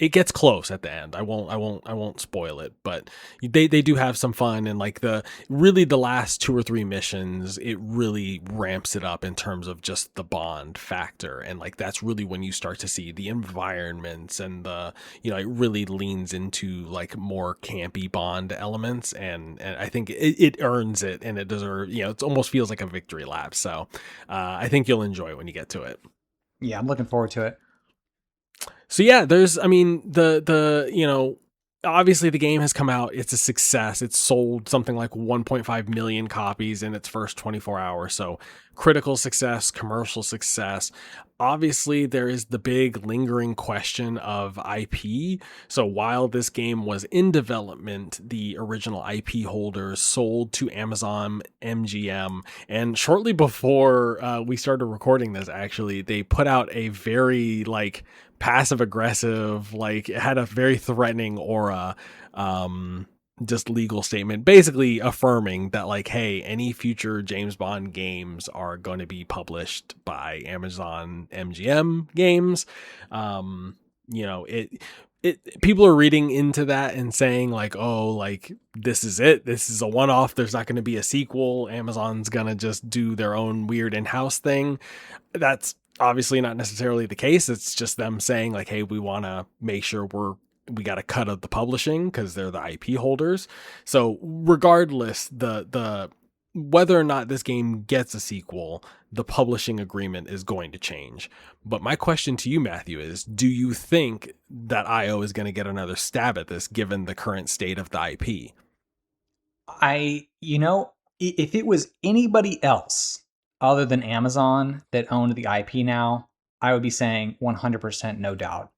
It gets close at the end. I won't spoil it, but they do have some fun, and like the last 2 or 3 missions, it really ramps it up in terms of just the Bond factor, and like that's really when you start to see the environments and the, it really leans into like more campy Bond elements, and I think it earns it, and it deserves, it almost feels like a victory lap. So I think you'll enjoy it when you get to it. Yeah, I'm looking forward to it. So yeah, obviously the game has come out. It's a success. It's sold something like 1.5 million copies in its first 24 hours. So critical success, commercial success. Obviously, there is the big lingering question of IP. So while this game was in development, the original IP holders sold to Amazon MGM. And shortly before we started recording this, actually, they put out a very like passive aggressive, like it had a very threatening aura, just legal statement basically affirming that like, hey, any future James Bond games are going to be published by Amazon MGM games. People are reading into that and saying like, oh, like this is it, this is a one-off, there's not going to be a sequel, Amazon's gonna just do their own weird in-house thing. That's obviously not necessarily the case. It's just them saying like, hey, we want to make sure we got a cut of the publishing because they're the IP holders. So regardless, the whether or not this game gets a sequel, the publishing agreement is going to change. But my question to you, Matthew, is do you think that IO is going to get another stab at this given the current state of the IP? If it was anybody else other than Amazon that owned the IP now, I would be saying 100% no doubt.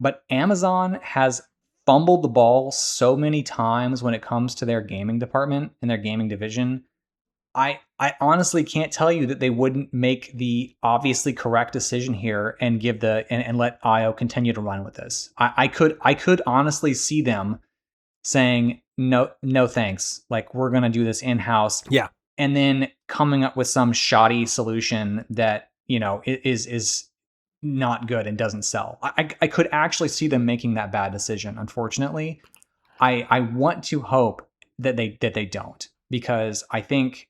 But Amazon has fumbled the ball so many times when it comes to their gaming department and their gaming division. I honestly can't tell you that they wouldn't make the obviously correct decision here and give and let IO continue to run with this. I could honestly see them saying no thanks, like we're gonna do this in-house. Yeah. And then coming up with some shoddy solution that is not good and doesn't sell. I could actually see them making that bad decision. Unfortunately, I want to hope that they don't, because I think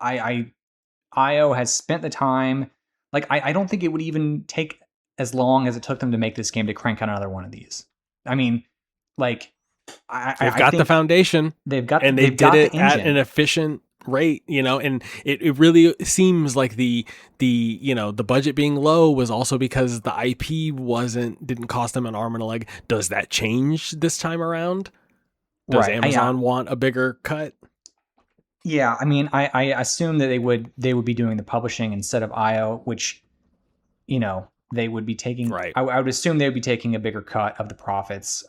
IO has spent the time. Like I don't think it would even take as long as it took them to make this game to crank out another one of these. I mean, like they've got the foundation. They've got and they did it at an efficient rate, and it really seems like the budget being low was also because the IP didn't cost them an arm and a leg. Does that change this time around? Does Amazon want a bigger cut? Yeah, I mean, I assume that they would be doing the publishing instead of IO, which they would be taking. Right. I would assume they would be taking a bigger cut of the profits.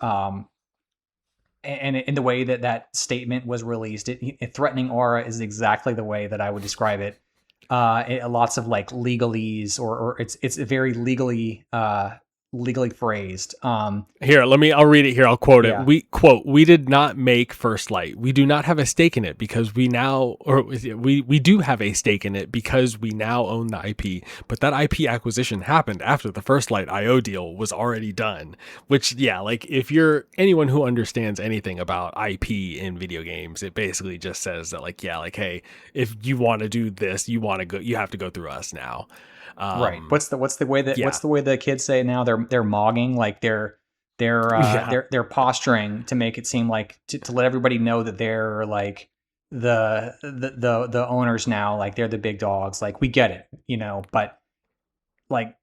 And in the way that statement was released, it threatening aura is exactly the way that I would describe it. Lots of like legalese, or it's a very legally legally phrased. Here, I'll read it here. I'll quote it. Yeah. We did not make First Light. We do not have a stake in it because we do have a stake in it because we now own the IP. But that IP acquisition happened after the First Light IO deal was already done. Which, yeah, like if you're anyone who understands anything about IP in video games, it basically just says that like, yeah, like, hey, if you want to do this, you have to go through us now. Right. What's the way that Yeah. what's the way the kids say it now? They're mogging, like they're posturing to make it seem like to let everybody know that they're like the owners now, like they're the big dogs. Like we get it, but like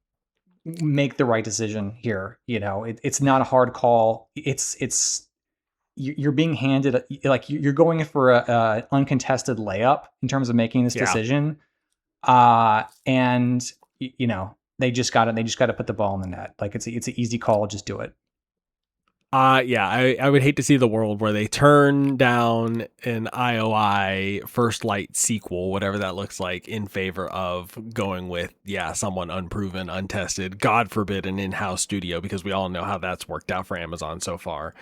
make the right decision here. It's not a hard call. It's you're being handed like you're going for a uncontested layup in terms of making this decision. And they just got to put the ball in the net. Like it's an easy call. Just do it. Yeah, I would hate to see the world where they turn down an IOI First Light sequel, whatever that looks like, in favor of going with, someone unproven, untested, God forbid, an in-house studio, because we all know how that's worked out for Amazon so far.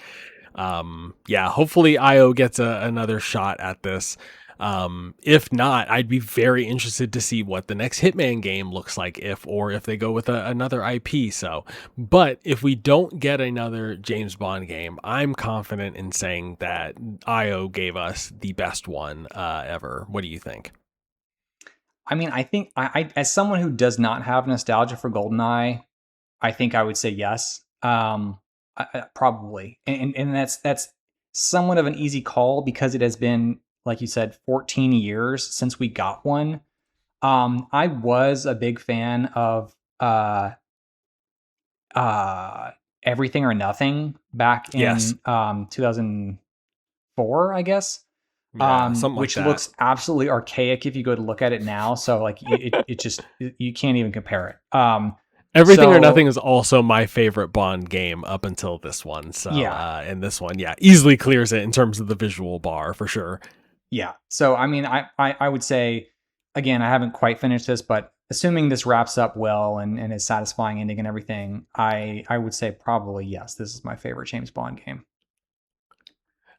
Hopefully IO gets another shot at this. If not, I'd be very interested to see what the next Hitman game looks like if they go with another IP. So, but if we don't get another James Bond game, I'm confident in saying that IO gave us the best one ever. What do you think? I mean, I think I as someone who does not have nostalgia for GoldenEye, I think I would say yes. Probably, and that's somewhat of an easy call because it has been, like you said, 14 years since we got one. I was a big fan of Everything or Nothing back in 2004, I guess. Which looks absolutely archaic if you go to look at it now. So like it just, you can't even compare it. Everything or Nothing is also my favorite Bond game up until this one. So and this one, easily clears it in terms of the visual bar for sure. Yeah. So, I mean, I would say, again, I haven't quite finished this, but assuming this wraps up well and is satisfying ending and everything, I would say probably yes. This is my favorite James Bond game.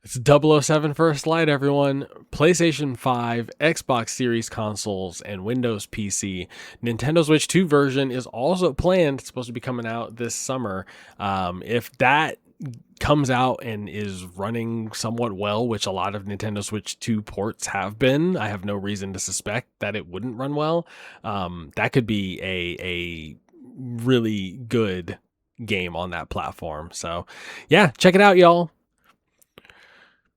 It's 007 First Light, everyone. PlayStation 5, Xbox Series consoles, and Windows PC. Nintendo Switch 2 version is also planned. It's supposed to be coming out this summer. If that comes out and is running somewhat well, which a lot of Nintendo Switch 2 ports have been, I have no reason to suspect that it wouldn't run well. That could be a really good game on that platform. So yeah, check it out, y'all.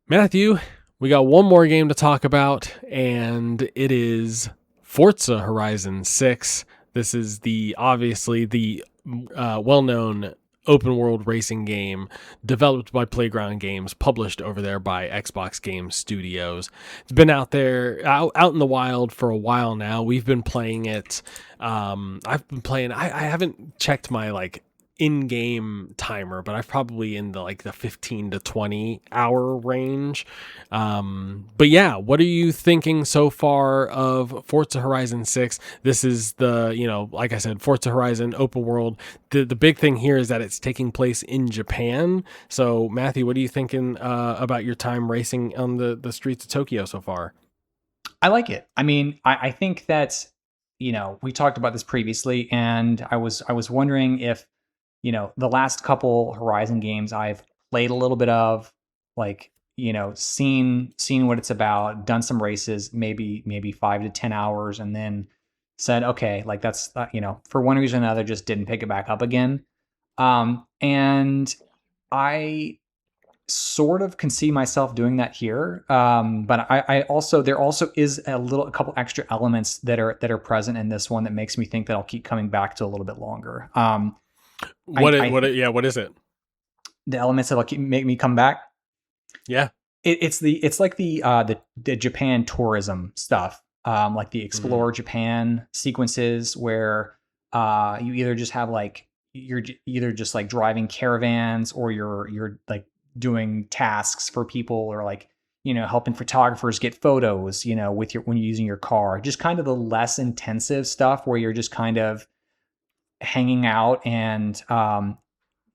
Matthew, we got one more game to talk about, and it is Forza Horizon 6. This is obviously the well-known open world racing game developed by Playground Games, published over there by Xbox Game Studios. It's been out in the wild for a while now. We've been playing it. I've been playing. I haven't checked my in-game timer, but I'm probably in the 15 to 20 hour range. But yeah, what are you thinking so far of Forza Horizon 6? This is like I said, Forza Horizon open world. The big thing here is that it's taking place in Japan. So Matthew, what are you thinking about your time racing on the streets of Tokyo so far? I like it. I mean, I think that, we talked about this previously, and I was wondering if, the last couple Horizon games I've played a little bit of, seen what it's about, done some races, maybe 5 to 10 hours, and then said, okay, that's, for one reason or another, just didn't pick it back up again. And I sort of can see myself doing that here. But there also is a couple extra elements that are present in this one that makes me think that I'll keep coming back to a little bit longer. What is it? The elements that'll make me come back. Yeah. It's like the Japan tourism stuff. Like the Explore Japan sequences where you either just have you're either just driving caravans, or you're doing tasks for people, or helping photographers get photos, when you're using your car. Just kind of the less intensive stuff where you're just kind of hanging out and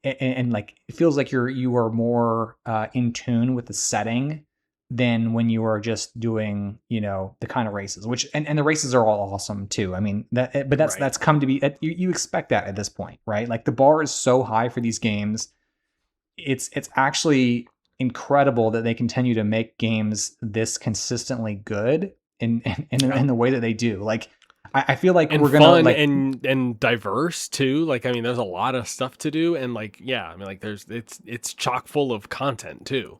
like it feels like you are more in tune with the setting than when you are just doing, the kind of races, which and the races are all awesome too. I mean but Right. that's come to be, you expect that at this point, right? Like the bar is so high for these games. It's actually incredible that they continue to make games this consistently good in the way that they do. Like I feel like And we're gonna fun like, and diverse too. Like, I mean, there's a lot of stuff to do, and like, yeah, I mean, like, it's chock full of content too.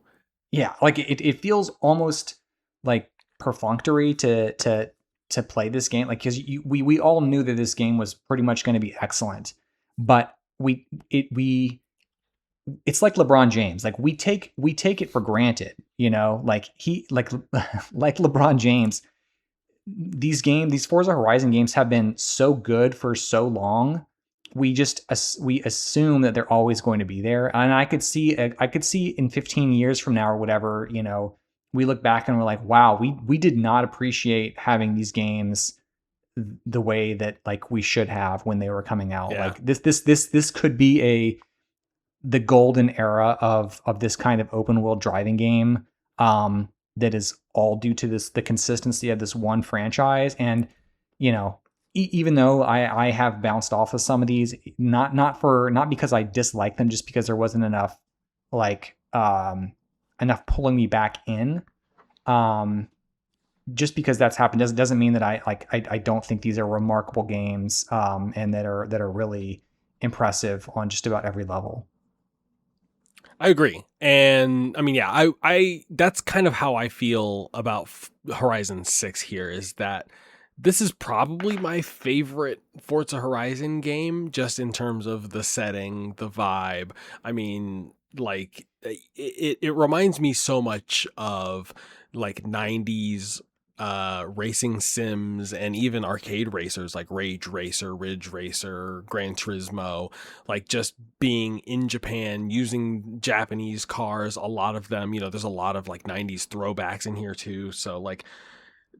yeah, like it feels almost like perfunctory to play this game, like because we all knew that this game was pretty much going to be excellent, but it's like LeBron James. Like we take it for granted, like he like like LeBron James. These Forza Horizon games have been so good for so long. We assume that they're always going to be there, and I could see in 15 years from now or whatever, we look back and we're like, wow, we did not appreciate having these games the way that like we should have when they were coming out. Yeah. Like this could be the golden era of this kind of open world driving game, that is all due to the consistency of this one franchise. And even though I have bounced off of some of these, not because I dislike them, just because there wasn't enough like enough pulling me back in. um just because that's happened doesn't mean that I don't think these are remarkable games, and that are really impressive on just about every level. I agree. And I mean, yeah, I that's kind of how I feel about Horizon 6 here, is that this is probably my favorite Forza Horizon game, just in terms of the setting, the vibe. I mean, like it reminds me so much of like 90s racing sims and even arcade racers like Rage Racer, Ridge Racer, Gran Turismo, like just being in Japan using Japanese cars, a lot of them, there's a lot of like 90s throwbacks in here too. So like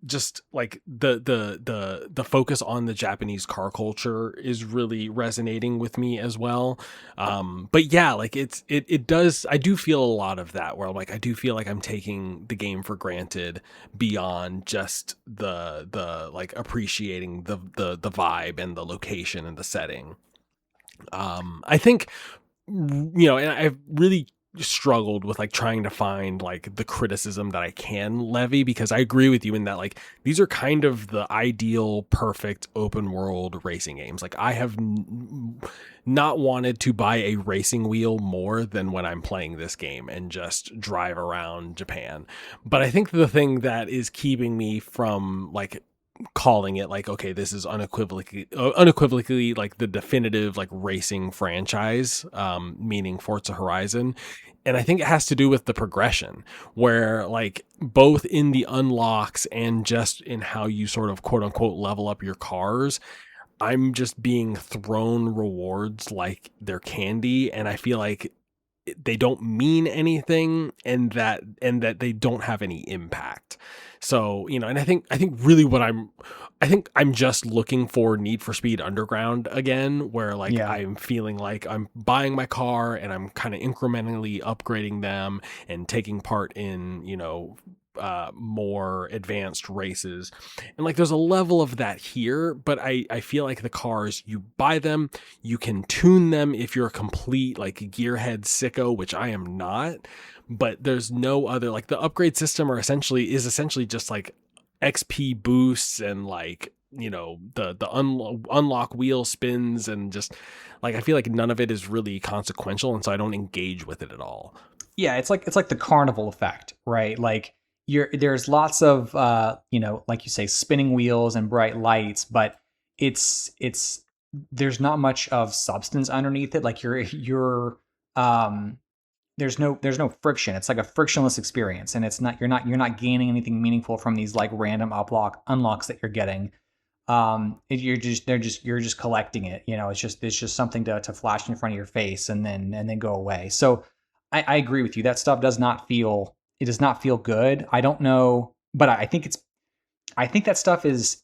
just like the focus on the Japanese car culture is really resonating with me as well. But yeah, like it does, I do feel a lot of that, where like I do feel like I'm taking the game for granted beyond just the like appreciating the vibe and the location and the setting. I think, and I've really struggled with like trying to find like the criticism that I can levy, because I agree with you in that like these are kind of the ideal perfect open world racing games. Like I have not wanted to buy a racing wheel more than when I'm playing this game and just drive around Japan. But I think the thing that is keeping me from like calling it like, okay, this is unequivocally like the definitive like racing franchise, meaning Forza Horizon. And I think it has to do with the progression, where like both in the unlocks and just in how you sort of quote unquote level up your cars, I'm just being thrown rewards like they're candy, and I feel like they don't mean anything, and that they don't have any impact. So, and I think really I think I'm just looking for Need for Speed Underground again, where like Yeah. I'm feeling like I'm buying my car and I'm kind of incrementally upgrading them and taking part in, more advanced races. And like there's a level of that here, but I feel like the cars, you buy them, you can tune them if you're a complete like gearhead sicko, which I am not. But there's no other, like the upgrade system is essentially just like XP boosts and like the unlock wheel spins, and just like I feel like none of it is really consequential, and so I don't engage with it at all. Yeah, it's like the carnival effect, right? Like there's lots of like you say, spinning wheels and bright lights, but it's there's not much of substance underneath it. Like um there's no friction. It's like a frictionless experience, and you're not gaining anything meaningful from these like random unlocks that you're getting. You're just collecting it. It's just something to flash in front of your face and then go away. So I agree with you. That stuff does not feel good. I don't know, but I think that stuff is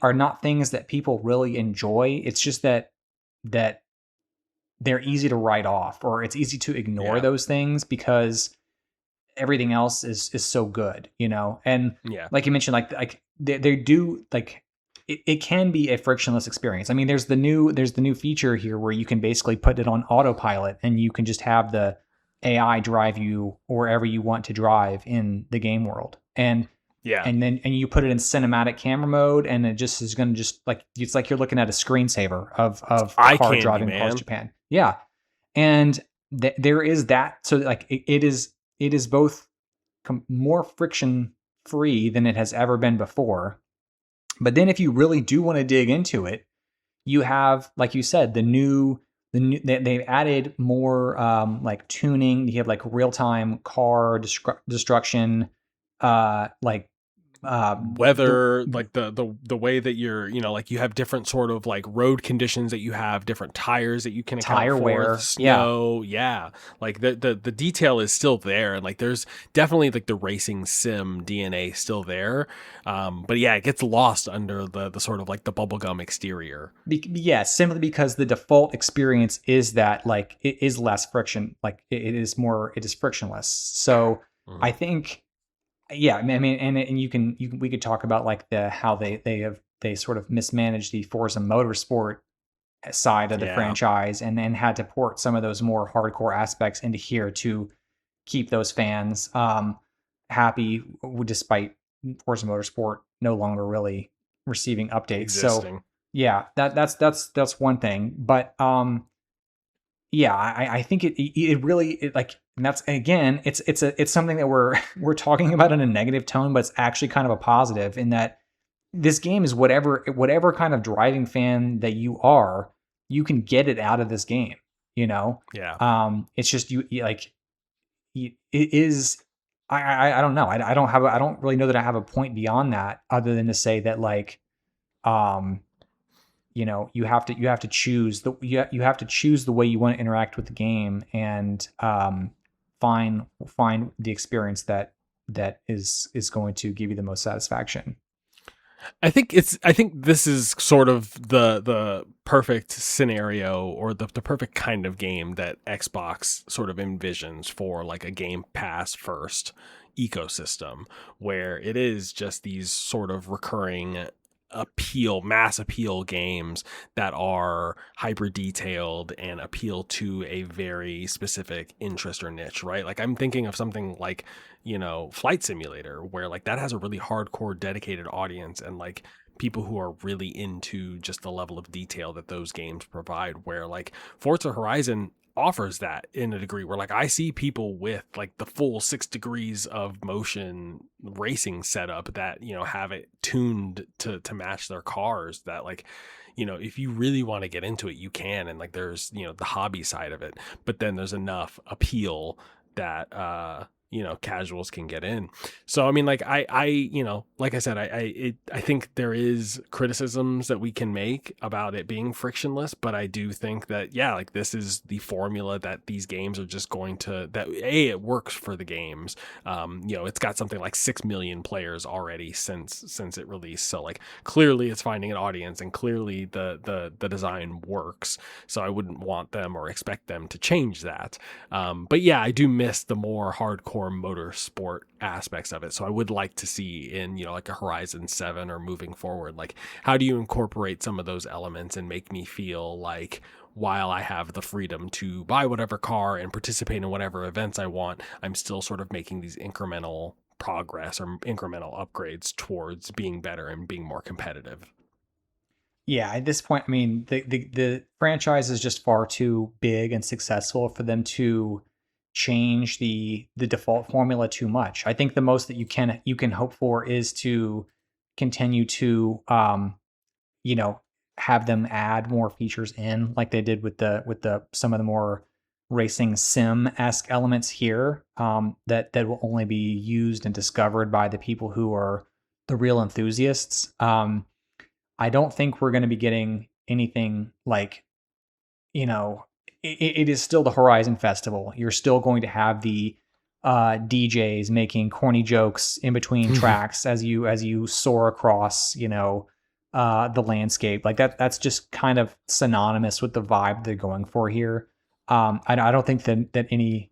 are not things that people really enjoy. It's just that they're easy to write off, or it's easy to ignore Yeah. those things because everything else is so good, you know. And Yeah. like you mentioned, like they do like it can be a frictionless experience. I mean, there's the new feature here where you can basically put it on autopilot and you can just have the AI drive you wherever you want to drive in the game world. Yeah. And you put it in cinematic camera mode, and it just is going to just like it's like you're looking at a screensaver of a Eye car candy, driving across man. Japan. Yeah, and there is that. So like it is both more friction free than it has ever been before. But then if you really do want to dig into it, you have, like you said, they've added more like tuning. You have like real time car destruction, like the Weather, like the way that you're, like you have different sort of like road conditions that you have, different tires that you can account tire for, wear. Yeah, snow. Yeah, like the detail is still there, and like there's definitely like the racing sim DNA still there. But yeah, it gets lost under the sort of like the bubblegum exterior. yeah, simply because the default experience is that like it is less friction, like it is frictionless. So I Mhm. think, yeah, I mean, and you can we could talk about like the how they sort of mismanaged the Forza Motorsport side of the Yeah, franchise, and had to port some of those more hardcore aspects into here to keep those fans happy, despite Forza Motorsport no longer really receiving updates. So existing. yeah, that's one thing. But yeah, I think it really like, and that's again, it's something that we're we're talking about in a negative tone, but it's actually kind of a positive in that this game is whatever kind of driving fan that you are, you can get it out of this game. You know, Yeah. it's just you like it is. I don't know. I don't have I don't really know that I have a point beyond that other than to say that like um you know, you have to choose you have to choose the way you want to interact with the game, and find the experience that is going to give you the most satisfaction. I think this is sort of the perfect scenario, or the perfect kind of game that Xbox sort of envisions for like a Game Pass first ecosystem, where it is just these sort of recurring mass appeal games that are hyper detailed and appeal to a very specific interest or niche, right? Like I'm thinking of something like, Flight Simulator, where like that has a really hardcore dedicated audience, and like people who are really into just the level of detail that those games provide, where like Forza Horizon offers that in a degree, where like I see people with like the full 6 degrees of motion racing setup that, have it tuned to match their cars, that like, if you really want to get into it, you can. And like there's, the hobby side of it, but then there's enough appeal that casuals can get in. So I mean, like like I said, I think there is criticisms that we can make about it being frictionless, but I do think that, yeah, like this is the formula that these games are just going to, that it works for the games. It's got something like 6 million players already since it released, so like clearly it's finding an audience, and clearly the design works. So I wouldn't want them or expect them to change that. But yeah, I do miss the more hardcore motorsport aspects of it. So I would like to see in, like a Horizon 7 or moving forward, like how do you incorporate some of those elements and make me feel like, while I have the freedom to buy whatever car and participate in whatever events I want, I'm still sort of making these incremental progress or incremental upgrades towards being better and being more competitive. Yeah, at this point, I mean, the franchise is just far too big and successful for them to change the default formula too much. I think the most that you can hope for is to continue to you know, have them add more features in, like they did with the some of the more racing sim-esque elements here, that will only be used and discovered by the people who are the real enthusiasts. I don't think we're going to be getting anything like, you know, it is still the Horizon Festival. You're still going to have the DJs making corny jokes in between tracks as you soar across, the landscape. Like that's just kind of synonymous with the vibe they're going for here. I don't think that any,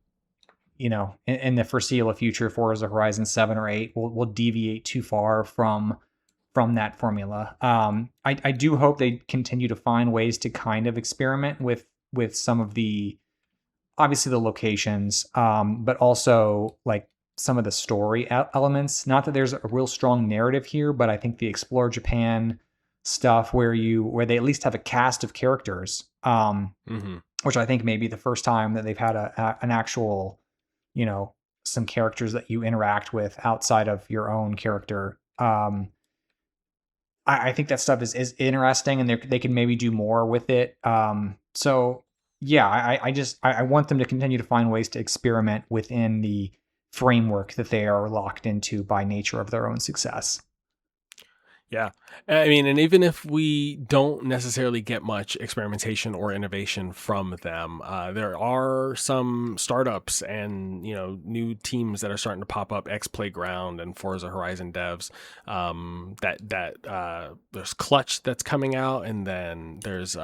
in the foreseeable future, Forza Horizon 7 or 8 will deviate too far from that formula. I do hope they continue to find ways to kind of experiment with some of the, obviously the locations, but also like some of the story elements. Not that there's a real strong narrative here, but I think the Explore Japan stuff where they at least have a cast of characters, which I think may be the first time that they've had an actual, some characters that you interact with outside of your own character. I think that stuff is interesting, and they can maybe do more with it. So yeah, I want them to continue to find ways to experiment within the framework that they are locked into by nature of their own success. Yeah. I mean, and even if we don't necessarily get much experimentation or innovation from them, there are some startups and, new teams that are starting to pop up, X Playground and Forza Horizon devs, there's Clutch that's coming out, and then there's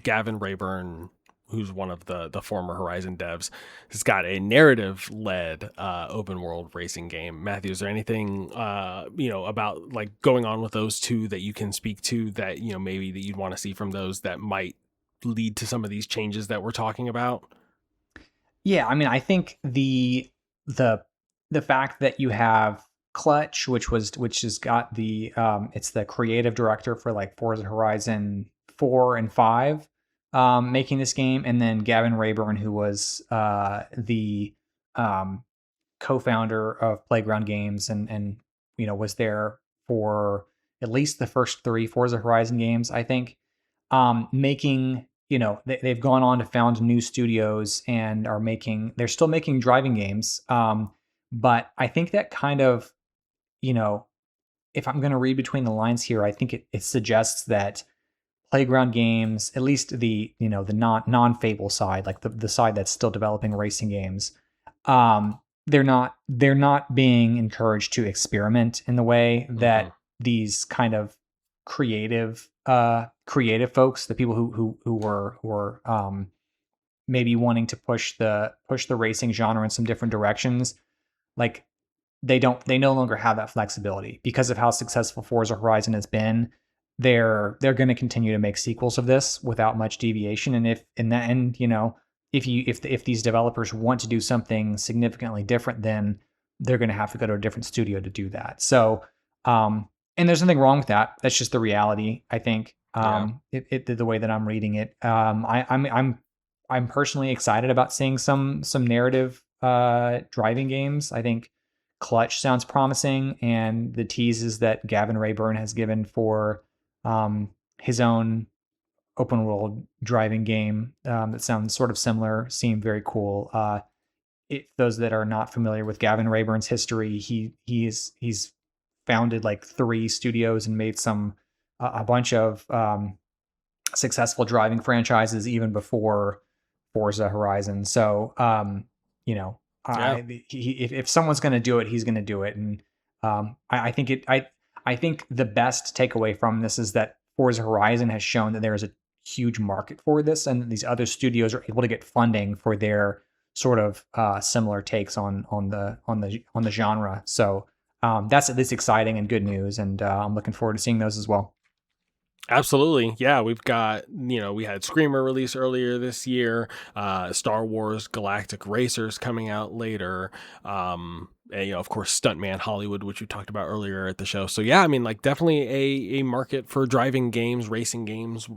Gavin Rayburn, who's one of the former Horizon devs, has got a narrative-led open world racing game. Matthew, is there anything about like going on with those two that you can speak to that maybe that you'd want to see from those that might lead to some of these changes that we're talking about? Yeah, I mean, I think the fact that you have Clutch, which has got the it's the creative director for like Forza Horizon 4 and 5, making this game, and then Gavin Rayburn, who was the co-founder of Playground Games, and was there for at least the first 3 Forza Horizon games, I think. Making, they've gone on to found new studios and they're still making driving games. But I think that kind of, if I'm going to read between the lines here, I think it suggests that Playground Games, at least the non-Fable side, like the side that's still developing racing games, they're not being encouraged to experiment in the way that these kind of creative folks, the people who were maybe wanting to push the racing genre in some different directions, like they no longer have that flexibility because of how successful Forza Horizon has been. They're going to continue to make sequels of this without much deviation, and if these developers want to do something significantly different, then they're going to have to go to a different studio to do that. So, and there's nothing wrong with that. That's just the reality, I think. The way that I'm reading it, I'm personally excited about seeing some narrative driving games. I think Clutch sounds promising, and the teases that Gavin Rayburn has given for his own open world driving game that sounds sort of similar seem very cool. Those that are not familiar with Gavin Rayburn's history, he's founded like 3 studios and made a bunch of successful driving franchises even before Forza Horizon. So, if someone's going to do it, he's going to do it. And I think the best takeaway from this is that Forza Horizon has shown that there is a huge market for this, and these other studios are able to get funding for their sort of similar takes on the genre. So that's at least exciting and good news, and I'm looking forward to seeing those as well. Absolutely. Yeah, we've got, we had Screamer release earlier this year, Star Wars Galactic Racers coming out later, and, of course, Stuntman Hollywood, which we talked about earlier at the show. So, yeah, I mean, like, definitely a market for driving games, racing games,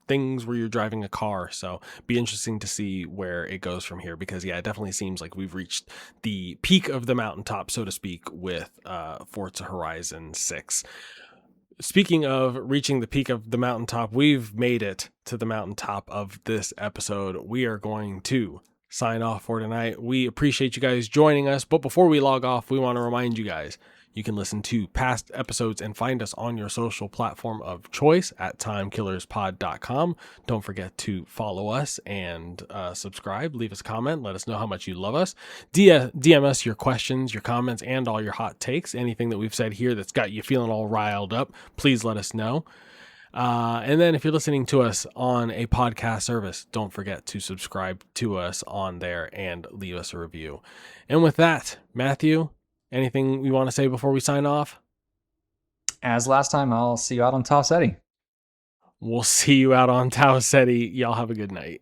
things where you're driving a car. So, be interesting to see where it goes from here, because, yeah, it definitely seems like we've reached the peak of the mountaintop, so to speak, with Forza Horizon 6. Speaking of reaching the peak of the mountaintop, we've made it to the mountaintop of this episode. We are going to sign off for tonight. We appreciate you guys joining us, but before we log off, we want to remind you guys, You can listen to past episodes and find us on your social platform of choice at timekillerspod.com. Don't forget to follow us and subscribe. Leave us a comment. Let us know how much you love us. DM us your questions, your comments, and all your hot takes. Anything that we've said here that's got you feeling all riled up, please let us know. And then if you're listening to us on a podcast service, don't forget to subscribe to us on there and leave us a review. And with that, Matthew, anything you want to say before we sign off? As last time, I'll see you out on Top City. We'll see you out on Tau Ceti. Y'all have a good night.